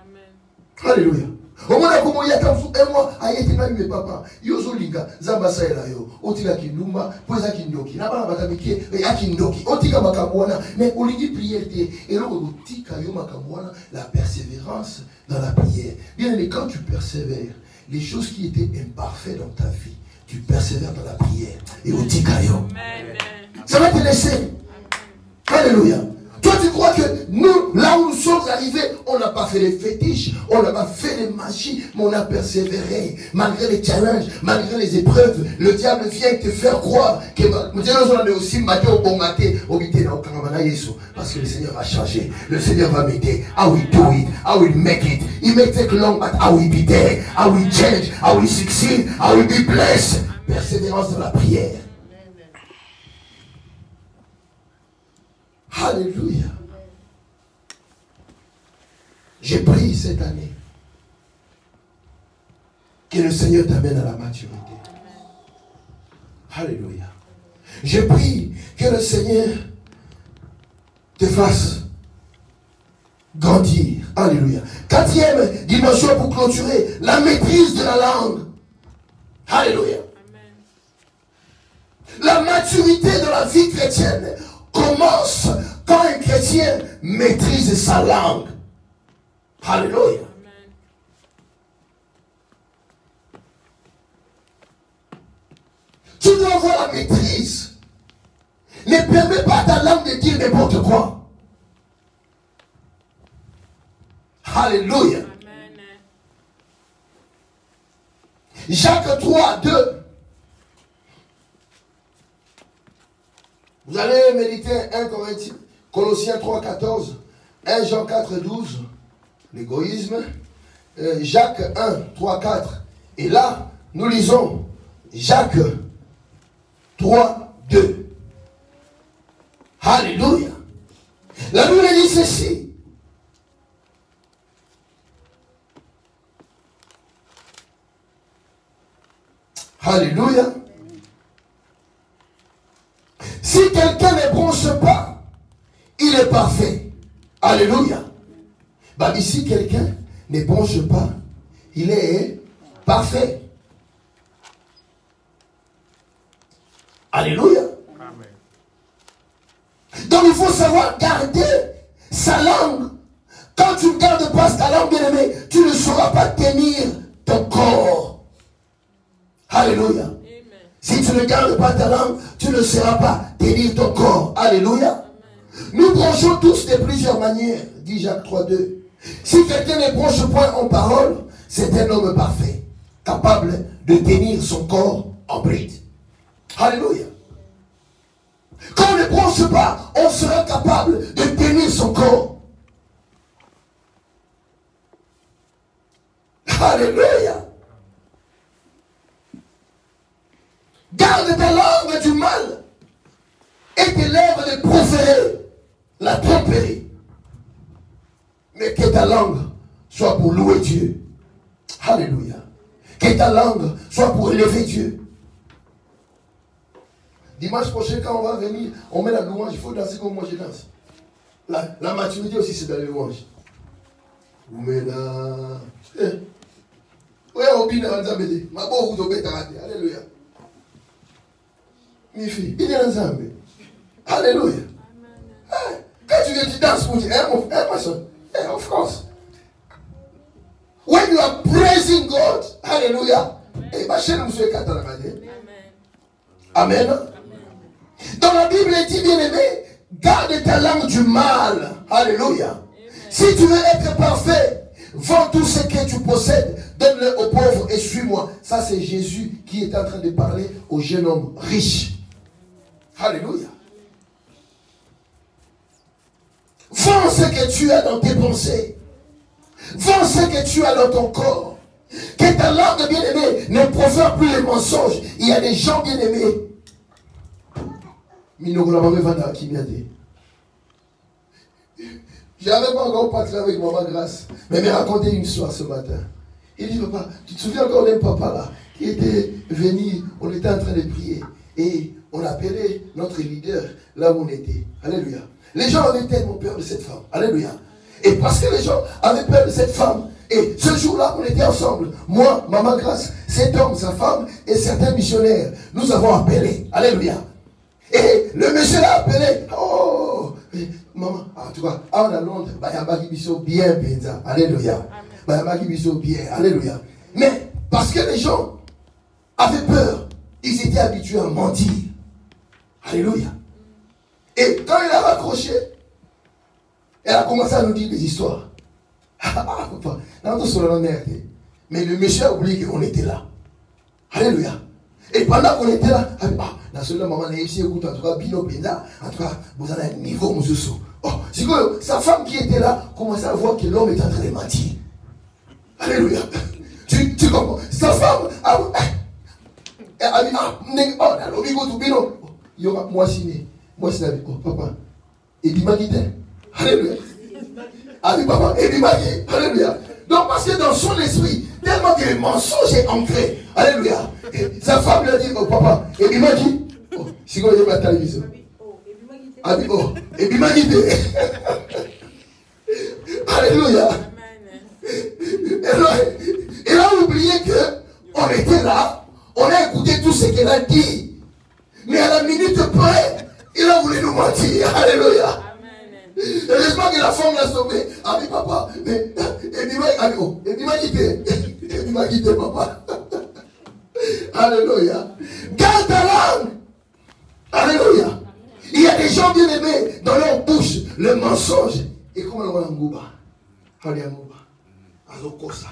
Alléluia. Au moins, comme il y a un mois, à y être mes papa, yozo linga, zambasa ela yo, otika kinumba, poza kindoki, nabana bakamike, yakindoki, otika makamwana, mais olingi prière et là, otika yo makamwana, la persévérance dans la prière. Bien aimé, quand tu persévères, les choses qui étaient imparfaites dans ta vie, tu persévères dans la prière et otika yo. Ça va te laisser. Alléluia. Toi, tu crois que nous, là où nous sommes arrivés, on n'a pas fait les fétiches, on n'a pas fait les magies, mais on a persévéré. Malgré les challenges, malgré les épreuves, le diable vient te faire croire que parce que le Seigneur va changer, le Seigneur va m'aider. I will do it, I will make it. It may take long, but I will be there. I will change, I will succeed, I will be blessed. Persévérance dans la prière. Alléluia. J'ai prié cette année que le Seigneur t'amène à la maturité. Alléluia. J'ai prié que le Seigneur te fasse grandir. Alléluia. 4e dimension pour clôturer, la maîtrise de la langue. Alléluia. La maturité de la vie chrétienne commence quand un chrétien maîtrise sa langue. Alléluia. Tu dois avoir la maîtrise. Ne permets pas à ta langue de dire n'importe quoi. Alléluia. Jacques 3, 2. Vous allez méditer 1 Corinthiens, Colossiens 3, 14, 1 Jean 4, 12, l'égoïsme, Jacques 1, 3, 4. Et là, nous lisons Jacques 3, 2. Alléluia. La Bible dit ceci. Alléluia. Si quelqu'un ne bronche pas, il est parfait. Alléluia. Bah, si quelqu'un ne bronche pas, il est parfait. Alléluia. Amen. Donc il faut savoir garder sa langue. Quand tu ne gardes pas ta langue, bien aimé, tu ne sauras pas tenir ton corps. Alléluia. Amen. Si tu ne gardes pas ta langue, tu ne sauras pas tenir ton corps. Alléluia. Amen. Nous bronchons tous de plusieurs manières, dit Jacques 3,2. Si quelqu'un ne bronche point en parole, c'est un homme parfait, capable de tenir son corps en bride. Alléluia. Quand on ne bronche pas, on sera capable de tenir son corps. Alléluia. Garde ta langue du mal et tes lèvres de proférer la tromperie. Mais que ta langue soit pour louer Dieu. Alléluia. Que ta langue soit pour élever Dieu. Dimanche prochain, quand on va venir, on met la louange. Il faut danser comme moi je danse. La maturité aussi, c'est dans la louange. Alléluia. Mes filles, il est ensemble. Alléluia. Quand tu viens, tu danses pour Dieu. Of course. When you are praising God, hallelujah. Amen. Dans la Bible, il dit, bien aimé, garde ta langue du mal. Alléluia. Si tu veux être parfait, vends tout ce que tu possèdes, donne-le aux pauvres et suis-moi. Ça, c'est Jésus qui est en train de parler au jeune homme riche. Alléluia. Vends ce que tu as dans tes pensées. Vends ce que tu as dans ton corps. Que ta langue, bien-aimée, ne profère plus les mensonges. Il y a des gens bien-aimés. J'avais pas encore parlé avec Maman Grâce, mais il m'a raconté une histoire ce matin. Il dit, papa, tu te souviens encore d'un papa là, qui était venu, on était en train de prier, et on appelait notre leader là où on était. Alléluia. Les gens avaient tellement peur de cette femme. Alléluia. Et parce que les gens avaient peur de cette femme, et ce jour-là, on était ensemble. Moi, Maman Grâce, cet homme, sa femme, et certains missionnaires, nous avons appelé. Alléluia. Et le monsieur l'a appelé. Oh, maman, en tout cas, on a Londres, il y a bien, bien. Alléluia. Bien. Alléluia. Mais parce que les gens avaient peur, ils étaient habitués à mentir. Alléluia. Et quand il a raccroché, elle a commencé à nous dire des histoires. Ah, papa, mais le monsieur a oublié qu'on était là. Alléluia. Et pendant qu'on était là, la seule maman n'a ici écoute, en tout cas, Bino Penda, en tout cas, vous avez un niveau, Moussousou. Oh, c'est que sa femme qui était là commençait à voir que l'homme est en train de mentir. Alléluia. Tu comprends? Sa femme a dit, il y aura moi signé. Moi signé. Oh, papa. Et dit, alléluia. Ah oui, papa. Et dit, alléluia. Donc, parce que dans son esprit, tellement que le mensonge est ancré. Alléluia. Et sa femme lui a dit, oh papa, et il m'a dit, oh, si vous voyez ma télévision. Ah oui, oh, et il m'a dit, alléluia. Elle a oublié qu'on était là, on a écouté tout ce qu'elle a dit. Mais à la minute près, il a voulu nous mentir. Alléluia. Heureusement que la femme l'a sauvé. Ah oui, papa. Mais, il m'a quitté, papa. Alléluia. Garde ta langue. Alléluia. Il y a des gens bien aimés dans leur bouche, le mensonge. Et comment on va l'angouba? Alléluia. Azokosa.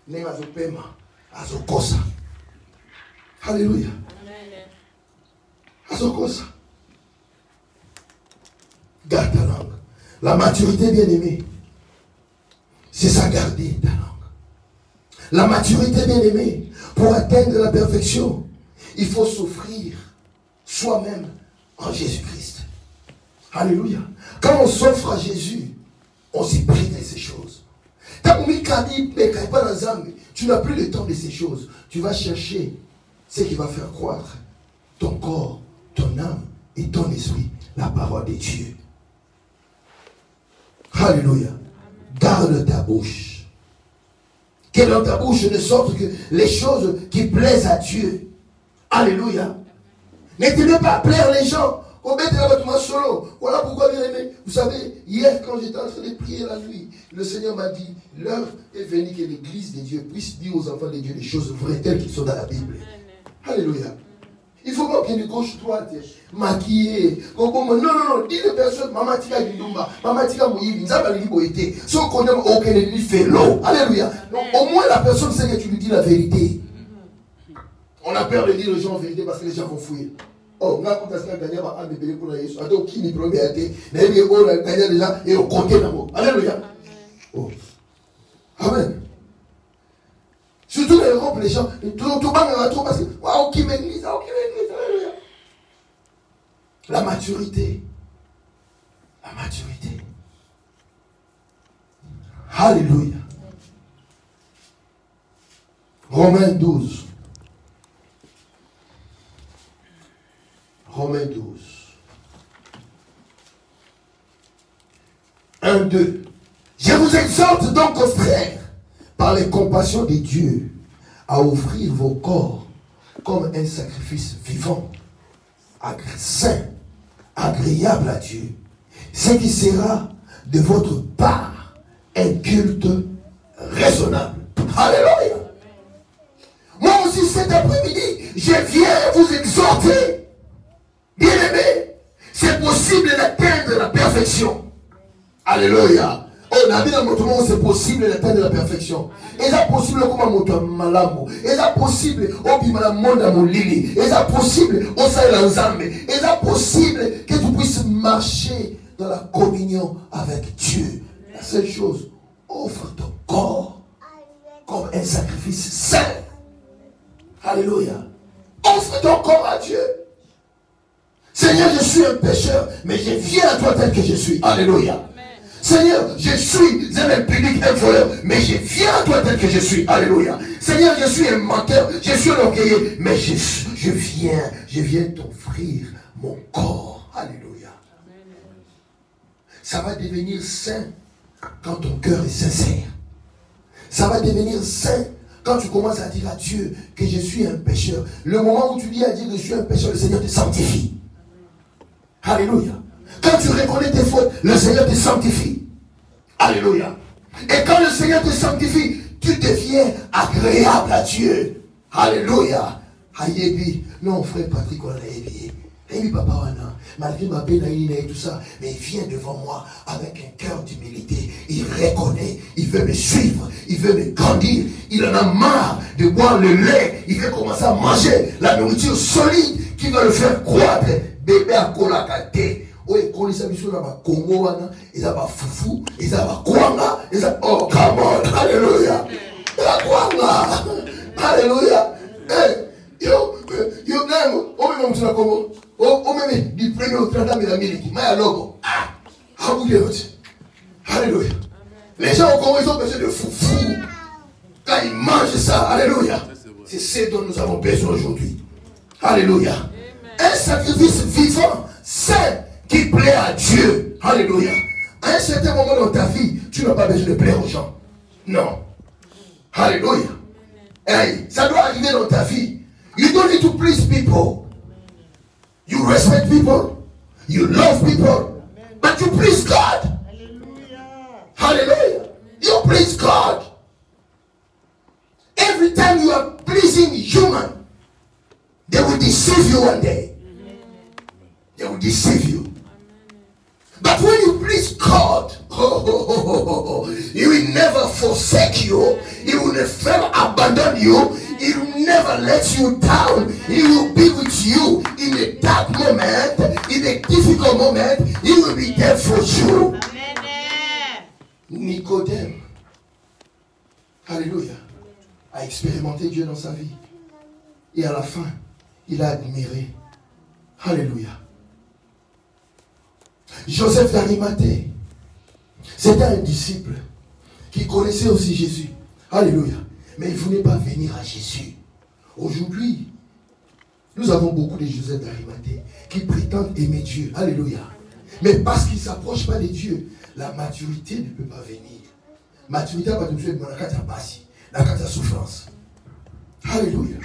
Nem azopema. Azokosa. Alléluia. Azokosa. Garde ta langue. La maturité, bien aimée, c'est ça, garder ta langue. La maturité, bien aimée, pour atteindre la perfection, il faut s'offrir soi-même en Jésus-Christ. Alléluia. Quand on s'offre à Jésus, on s'y prive de ces choses. Tu n'as plus le temps de ces choses. Tu vas chercher ce qui va faire croître ton corps, ton âme et ton esprit, la parole de Dieu. Alléluia. Garde ta bouche. Que dans ta bouche ne sortent que les choses qui plaisent à Dieu. Alléluia. N'aimez pas plaire les gens. Voilà pourquoi, bien aimé, vous savez, hier quand j'étais en train de prier la nuit, le Seigneur m'a dit, l'heure est venue que l'église de Dieu puisse dire aux enfants de Dieu les choses vraies telles qu'ils sont dans la Bible. Alléluia. Il faut pas qu'il y ait une gauche droite, maquillée. Non, dis les personnes, maman tika gindumba, maman tika mouyibi, nzaba libo été. Si on connaît aucun lui fait l'eau. Alléluia. Donc, au moins la personne sait que tu lui dis la vérité. On a peur de dire aux gens la vérité parce que les gens vont fouiller. Oh, on a compté à gagner un bébé pour la Yesu. Attends, qui n'est premier à été. Mais on a gagné déjà et on compte l'amour. Alléluia. Oh. Amen. Surtout dans l'Europe, les gens, tout le monde va trop parce que, waouh, qui m'église, alléluia. La maturité. La maturité. Alléluia. Romains 12. Romains 12. 1, 2. Je vous exhorte donc, frères, par les compassions de Dieu, à offrir vos corps comme un sacrifice vivant, saint, agréable à Dieu, ce qui sera de votre part un culte raisonnable. Alléluia. Moi aussi cet après-midi, je viens vous exhorter, bien-aimés, c'est possible d'atteindre la perfection. Alléluia. On a vu dans notre monde, c'est possible d'atteindre la perfection. Et c'est possible comme un malamu. Et c'est possible au monde à mon lili. Et c'est possible au Saïlanzambe. Et c'est possible que tu puisses marcher dans la communion avec Dieu. La seule chose, offre ton corps comme un sacrifice saint. Alléluia. Offre ton corps à Dieu. Seigneur, je suis un pécheur, mais je viens à toi tel que je suis. Alléluia. Seigneur, je suis un impunique, un voleur, mais je viens à toi tel que je suis. Alléluia. Seigneur, je suis un menteur, je suis un orgueilleux, mais je viens t'offrir mon corps. Alléluia. Ça va devenir saint quand ton cœur est sincère. Ça va devenir saint quand tu commences à dire à Dieu que je suis un pécheur. Le moment où tu dis à Dieu que je suis un pécheur, le Seigneur te sanctifie. Alléluia. Quand tu reconnais tes fautes, le Seigneur te sanctifie. Alléluia. Et quand le Seigneur te sanctifie, tu deviens agréable à Dieu. Alléluia. Aïebi. Non, frère Patrick, on a aimé. Et papa, malgré ma peine et tout ça, mais il vient devant moi avec un cœur d'humilité. Il reconnaît, il veut me suivre, il veut me grandir. Il en a marre de boire le lait. Il veut commencer à manger la nourriture solide qui va le faire croître. Bébé à kolakate. Oh, et quand les amis sont dans Congo, ils ont foufou, ils ont kwanga, ils ont oh, come on, alléluia. Kwanga, alléluia. Yo, même, oh, même, on se la Congo. Oh, même, du premier au 30 ans, mais la miliki, mais logo. Alléluia. Les gens au Congo, ils ont besoin de foufou. Quand ils mangent ça, alléluia. C'est ce dont nous avons besoin aujourd'hui. Alléluia. Un sacrifice vivant, saint, qui plaît à Dieu. Alléluia. À un certain moment dans ta vie, tu n'as pas besoin de plaire aux gens. Non. Alléluia. Hey, ça doit arriver dans ta vie. You don't need to please people. You respect people. You love people. But you please God. Hallelujah. You please God. Every time you are pleasing human, they will deceive you one day. They will deceive you. But when you please God, He will never forsake you. He will never abandon you. He will never let you down. He will be with you in a dark moment, in a difficult moment. He will be there for you. Nicodème, alléluia, a expérimenté Dieu dans sa vie. Et à la fin, il a admiré. Alléluia. Joseph d'Arimathée, c'était un disciple qui connaissait aussi Jésus. Alléluia. Mais il ne voulait pas venir à Jésus. Aujourd'hui, nous avons beaucoup de Joseph d'Arimathée qui prétendent aimer Dieu. Alléluia. Mais parce qu'ils ne s'approchent pas de Dieu, la maturité ne peut pas venir. Maturité va te faire la souffrance. Alléluia.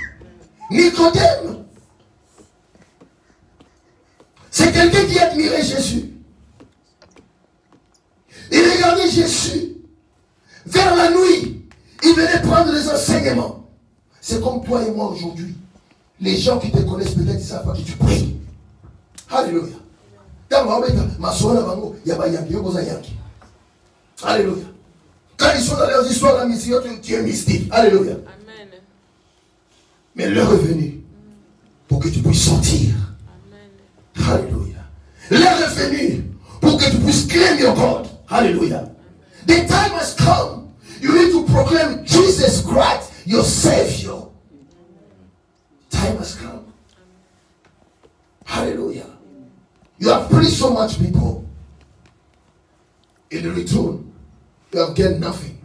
Nicodème, c'est quelqu'un qui admirait Jésus. Il regardait Jésus. Vers la nuit, il venait prendre les enseignements. C'est comme toi et moi aujourd'hui. Les gens qui te connaissent peut-être ne savent pas que tu pries. Alléluia. Alléluia. Quand ils sont dans leurs histoires, la mission, tu es mystique. Alléluia. Amen. Mais l'heure est venue pour que tu puisses sortir. Amen. Alléluia. L'heure est venue pour que tu puisses claim your God. Hallelujah. The time has come. You need to proclaim Jesus Christ, your Savior. Time has come. Hallelujah. You have pleased so much people. In return, you have gained nothing.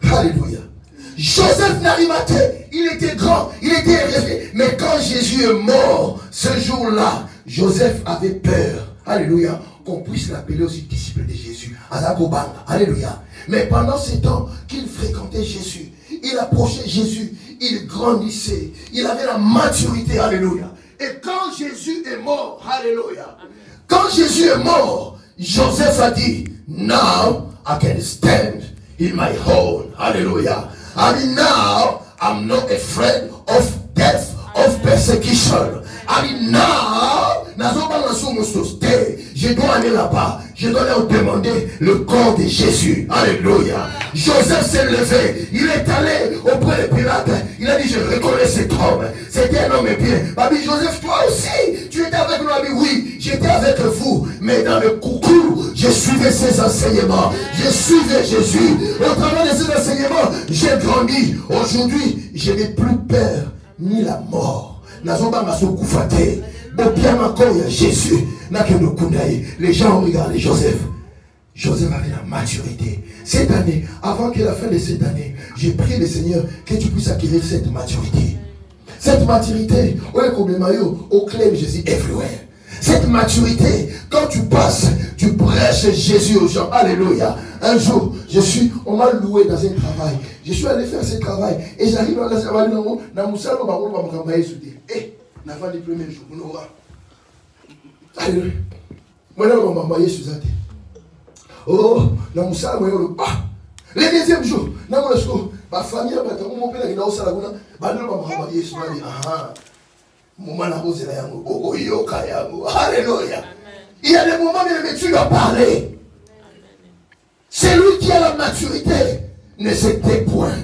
Hallelujah. Joseph d'Arimathée, il était grand, il était élevé. Mais quand Jésus est mort, ce jour-là, Joseph avait peur. Alléluia. Qu'on puisse l'appeler aussi disciple de Jésus. Alléluia. Mais pendant ce temps qu'il fréquentait Jésus, il approchait Jésus, il grandissait, il avait la maturité. Alléluia. Et quand Jésus est mort, alléluia. Quand Jésus est mort, Joseph a dit, now I can stand in my own. Hallelujah. I mean, now I'm not afraid of death, of persecution. I mean, now, je dois aller là-bas. Je dois leur demander le corps de Jésus. Alléluia. Joseph s'est levé. Il est allé auprès de Pilate. Il a dit, je reconnais cet homme. C'était un homme bien. Babi Joseph, toi aussi, tu étais avec nous. Oui, j'étais avec vous. Mais dans le coucou, je suivais ses enseignements, je suivais Jésus. Au travers de ces enseignements, j'ai grandi. Aujourd'hui, je n'ai plus peur ni la mort. Jésus, les gens ont regardé Joseph. Joseph avait la maturité. Cette année, avant que la fin de cette année, j'ai prié le Seigneur que tu puisses acquérir cette maturité. Cette maturité, au claim Jésus everywhere. Cette maturité, quand tu passes, tu prêches Jésus aux gens. Alléluia. Un jour, on m'a loué dans un travail. Je suis allé faire ce travail. Et j'arrive dans le travail, avant les premiers jours, alléluia. Oh, les deuxièmes jours, ma famille mon père il a aussi alléluia. Il y a des moments où tu dois parler. C'est lui qui a la maturité. Ne se tait point.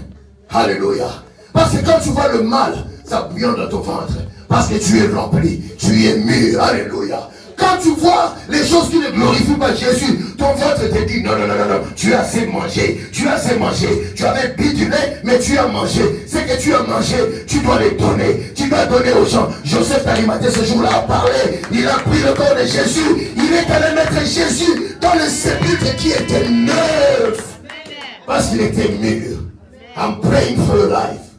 Alléluia. Parce que quand tu vois le mal, ça bouillonne dans ton ventre. Parce que tu es rempli, tu es mûr. Alléluia. Quand tu vois les choses qui ne glorifient pas Jésus, ton ventre te dit non, tu as assez mangé, tu avais bu du lait, mais tu as mangé. Ce que tu as mangé, tu dois les donner, tu dois donner aux gens. Joseph d'Arimathée ce jour-là a parlé, il a pris le corps de Jésus, il est allé mettre Jésus dans le sépulcre qui était neuf, parce qu'il était mûr. I'm praying for your life.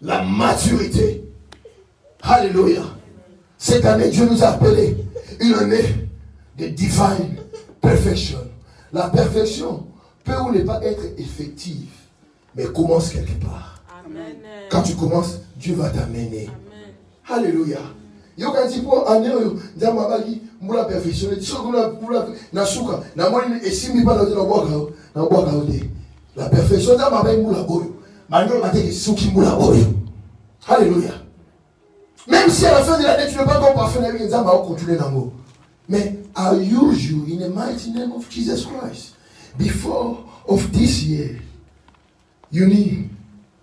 La maturité. Alléluia. Cette année, Dieu nous a appelés une année de divine perfection. La perfection peut ou ne pas être effective, mais commence quelque part. Amen. Quand tu commences, Dieu va t'amener. Alléluia. Yo quand tu prends année yo ndama bali mula perfectionner soko na suka na moni esimi pa na boka ote la perfection ndama bali mula boyo manyo mateki suki mula boyo. Alléluia. Même si à la fin de l'année tu n'es pas encore parfait, ndama va continuer dans mot. Mais I use you in the mighty name of Jesus Christ. Before of this year, you need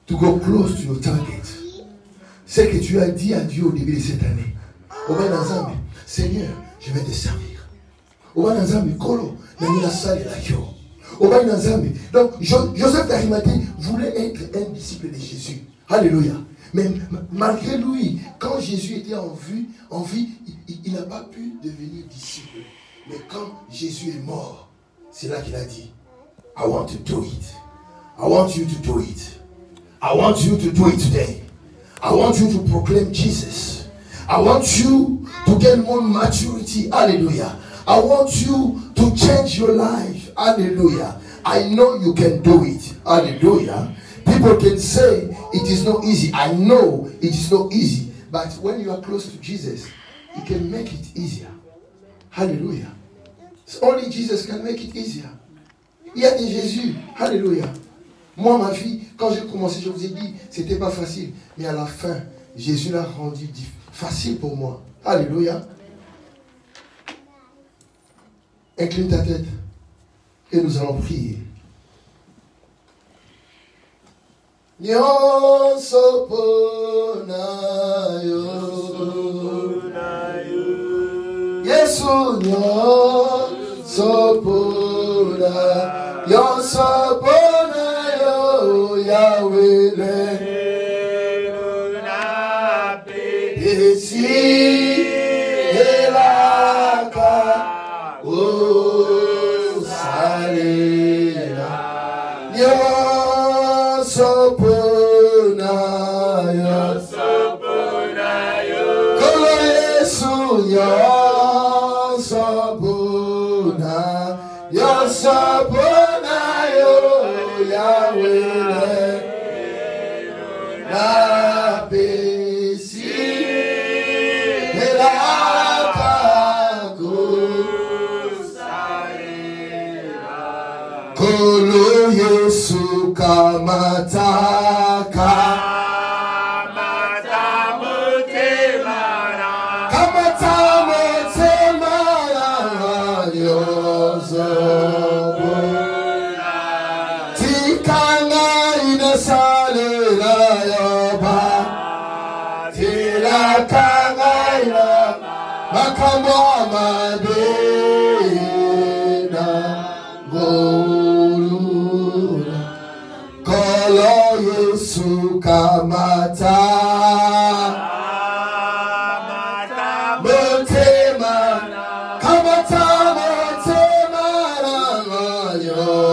to go close to your target. C'est que tu as dit à Dieu au début de cette année. Seigneur, je vais te servir. Donc Joseph d'Arimathée voulait être un disciple de Jésus. Alléluia. Mais malgré lui, quand Jésus était en vie, il n'a pas pu devenir disciple. Mais quand Jésus est mort, c'est là qu'il a dit, I want to do it. I want you to do it. I want you to do it today. I want you to proclaim Jesus. I want you to get more maturity. Hallelujah. I want you to change your life. Hallelujah. I know you can do it. Hallelujah. People can say it is not easy. I know it is not easy. But when you are close to Jesus, He can make it easier. Hallelujah. Only Jesus can make it easier. Il y a des Jésus. Hallelujah. Moi, ma vie, quand j'ai commencé, je vous ai dit, c'était pas facile. Mais à la fin, Jésus l'a rendu facile pour moi. Alléluia. Incline ta tête et nous allons prier. Nyonso ponayo Yesu nyonso ponayo Nyonso ponayo Yahweh Esi elaka o salera Nyonso ponayo Kolo Yesu nyonso ponayo Nyonso ponayo Yahweh na besi elaka Kolo Yesu kamataka Tikanga inasalela yoba Tilakanga ina makambo amade Kamata Motema Kamata Motema Nanganyoso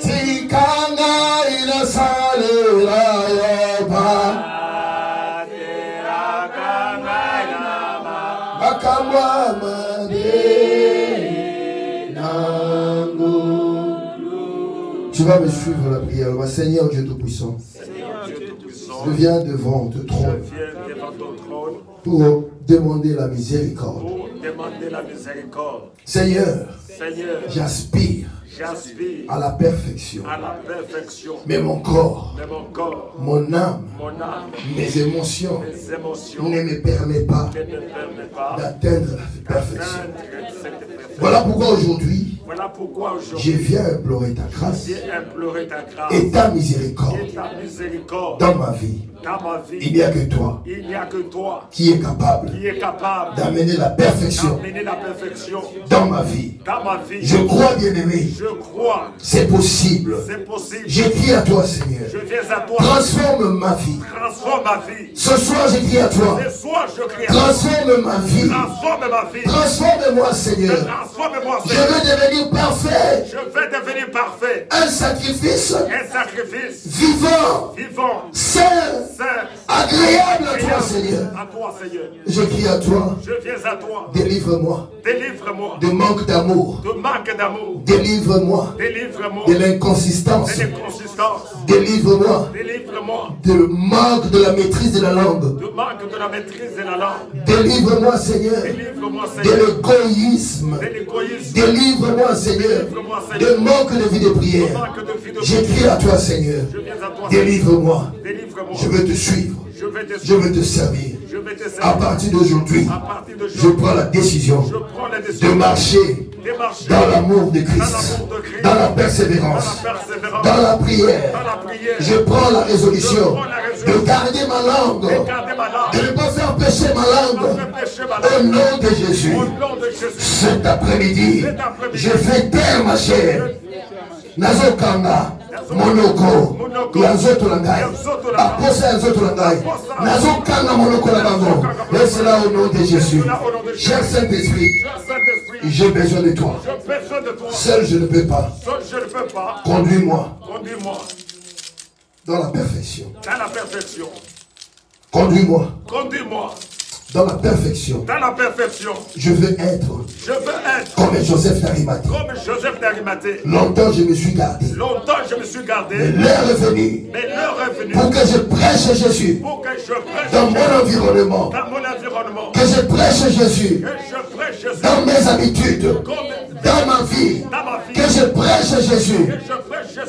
Tikanga Inasalera Yoba Makamwa Tu vas me suivre la prière. Seigneur Dieu Tout-Puissant, je viens devant ton trône pour demander la miséricorde. Seigneur, j'aspire à la perfection. Mais mon corps, mon âme, mes émotions ne me permettent pas d'atteindre la perfection. Voilà pourquoi aujourd'hui, je viens implorer ta grâce et ta miséricorde dans ma vie. Il n'y a que toi qui est capable d'amener la perfection dans ma vie. Je crois, bien-aimé, c'est possible. Je crie à toi, Seigneur. Transforme ma vie. Ce soir, je crie à toi. Transforme ma vie. Transforme-moi, Seigneur. Je veux devenir parfait. Un sacrifice vivant, saint, agréable à toi, Seigneur. Je crie à toi. Délivre-moi de manque d'amour. Délivre-moi de l'inconsistance. Délivre-moi de manque de la maîtrise de la langue. Délivre-moi, Seigneur, de l'égoïsme. Délivre-moi, Seigneur, de manque de vie de prière. Je crie à toi, Seigneur. Délivre-moi. Je veux te suivre. Je veux te servir. À partir d'aujourd'hui, je prends la décision de marcher dans l'amour de Christ, dans la persévérance, dans la prière. Je prends la résolution de garder ma langue, de ne pas faire pécher ma langue. Au nom de Jésus, cet après-midi, je fais taire ma chair. Nazokanga monoko yanzoto langai aposa yanzoto langai nazokanga monoko la bango. Et cela au nom de Jésus. Cher Saint-Esprit, j'ai besoin de toi. Seul je ne peux pas. Conduis-moi dans la perfection. Conduis-moi dans la perfection. Je veux être comme Joseph d'Arimathée. Longtemps je me suis gardé. Mais l'heure est venue pour que je prêche Jésus dans mon environnement. Que je prêche Jésus dans mes habitudes, dans ma vie. Que je prêche Jésus.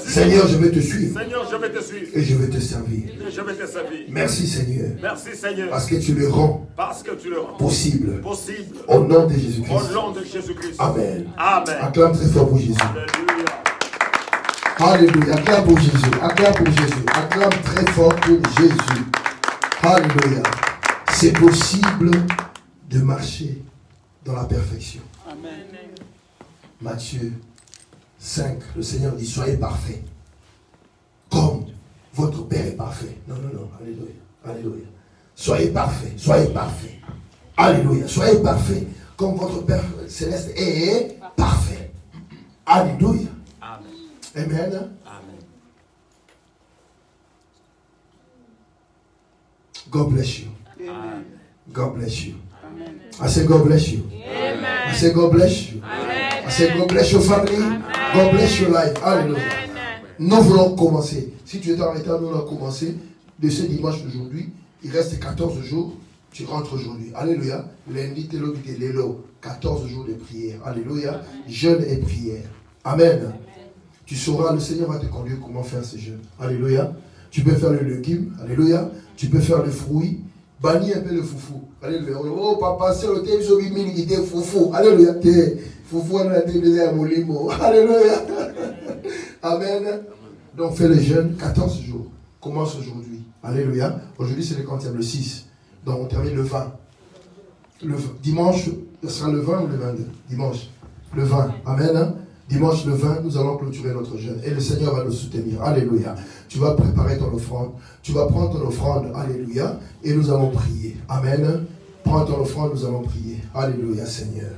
Seigneur, je veux te suivre. Et je veux te servir. Merci Seigneur. Parce que tu le rends possible. Au nom de Jésus-Christ. Amen. Acclame très fort pour Jésus. Alléluia. Acclame pour Jésus. Acclame pour Jésus. Acclame très fort pour Jésus. Alléluia. C'est possible de marcher dans la perfection. Amen. Matthieu 5, le Seigneur dit, soyez parfaits, comme votre Père est parfait. Non. Alléluia. Soyez parfaits. Alléluia. Soyez parfaits, comme votre Père céleste est parfait. Alléluia. Amen. God bless you. Amen. God bless you. Amen. I say God bless you. Amen. I say God bless you. Amen. I say God bless your family. Amen. God bless your life. Alléluia. Amen. Nous voulons commencer. Si tu es en retard, nous allons commencer de ce dimanche d'aujourd'hui. Il reste 14 jours. Tu rentres aujourd'hui. Alléluia. Lundi, Lélo. 14 jours de prière. Alléluia. Jeûne et prière. Amen. Tu sauras, le Seigneur va te conduire comment faire ce jeûne. Alléluia. Tu peux faire le légume. Alléluia. Tu peux faire le fruit. Bannis un peu le foufou. Alléluia. Oh papa, c'est le thème sur 8000 qui était foufou. Alléluia. Foufou, on a été à Molimo. Alléluia. Amen. Donc fais le jeûne 14 jours. Commence aujourd'hui. Alléluia. Aujourd'hui c'est le quantième, le 6. Donc on termine le 20. Le dimanche, ce sera le 20 ou le 22? Dimanche. Le 20. Amen. Dimanche le 20, nous allons clôturer notre jeûne et le Seigneur va nous soutenir. Alléluia. Tu vas préparer ton offrande. Tu vas prendre ton offrande. Alléluia. Et nous allons prier. Amen. Prends ton offrande, nous allons prier. Alléluia, Seigneur.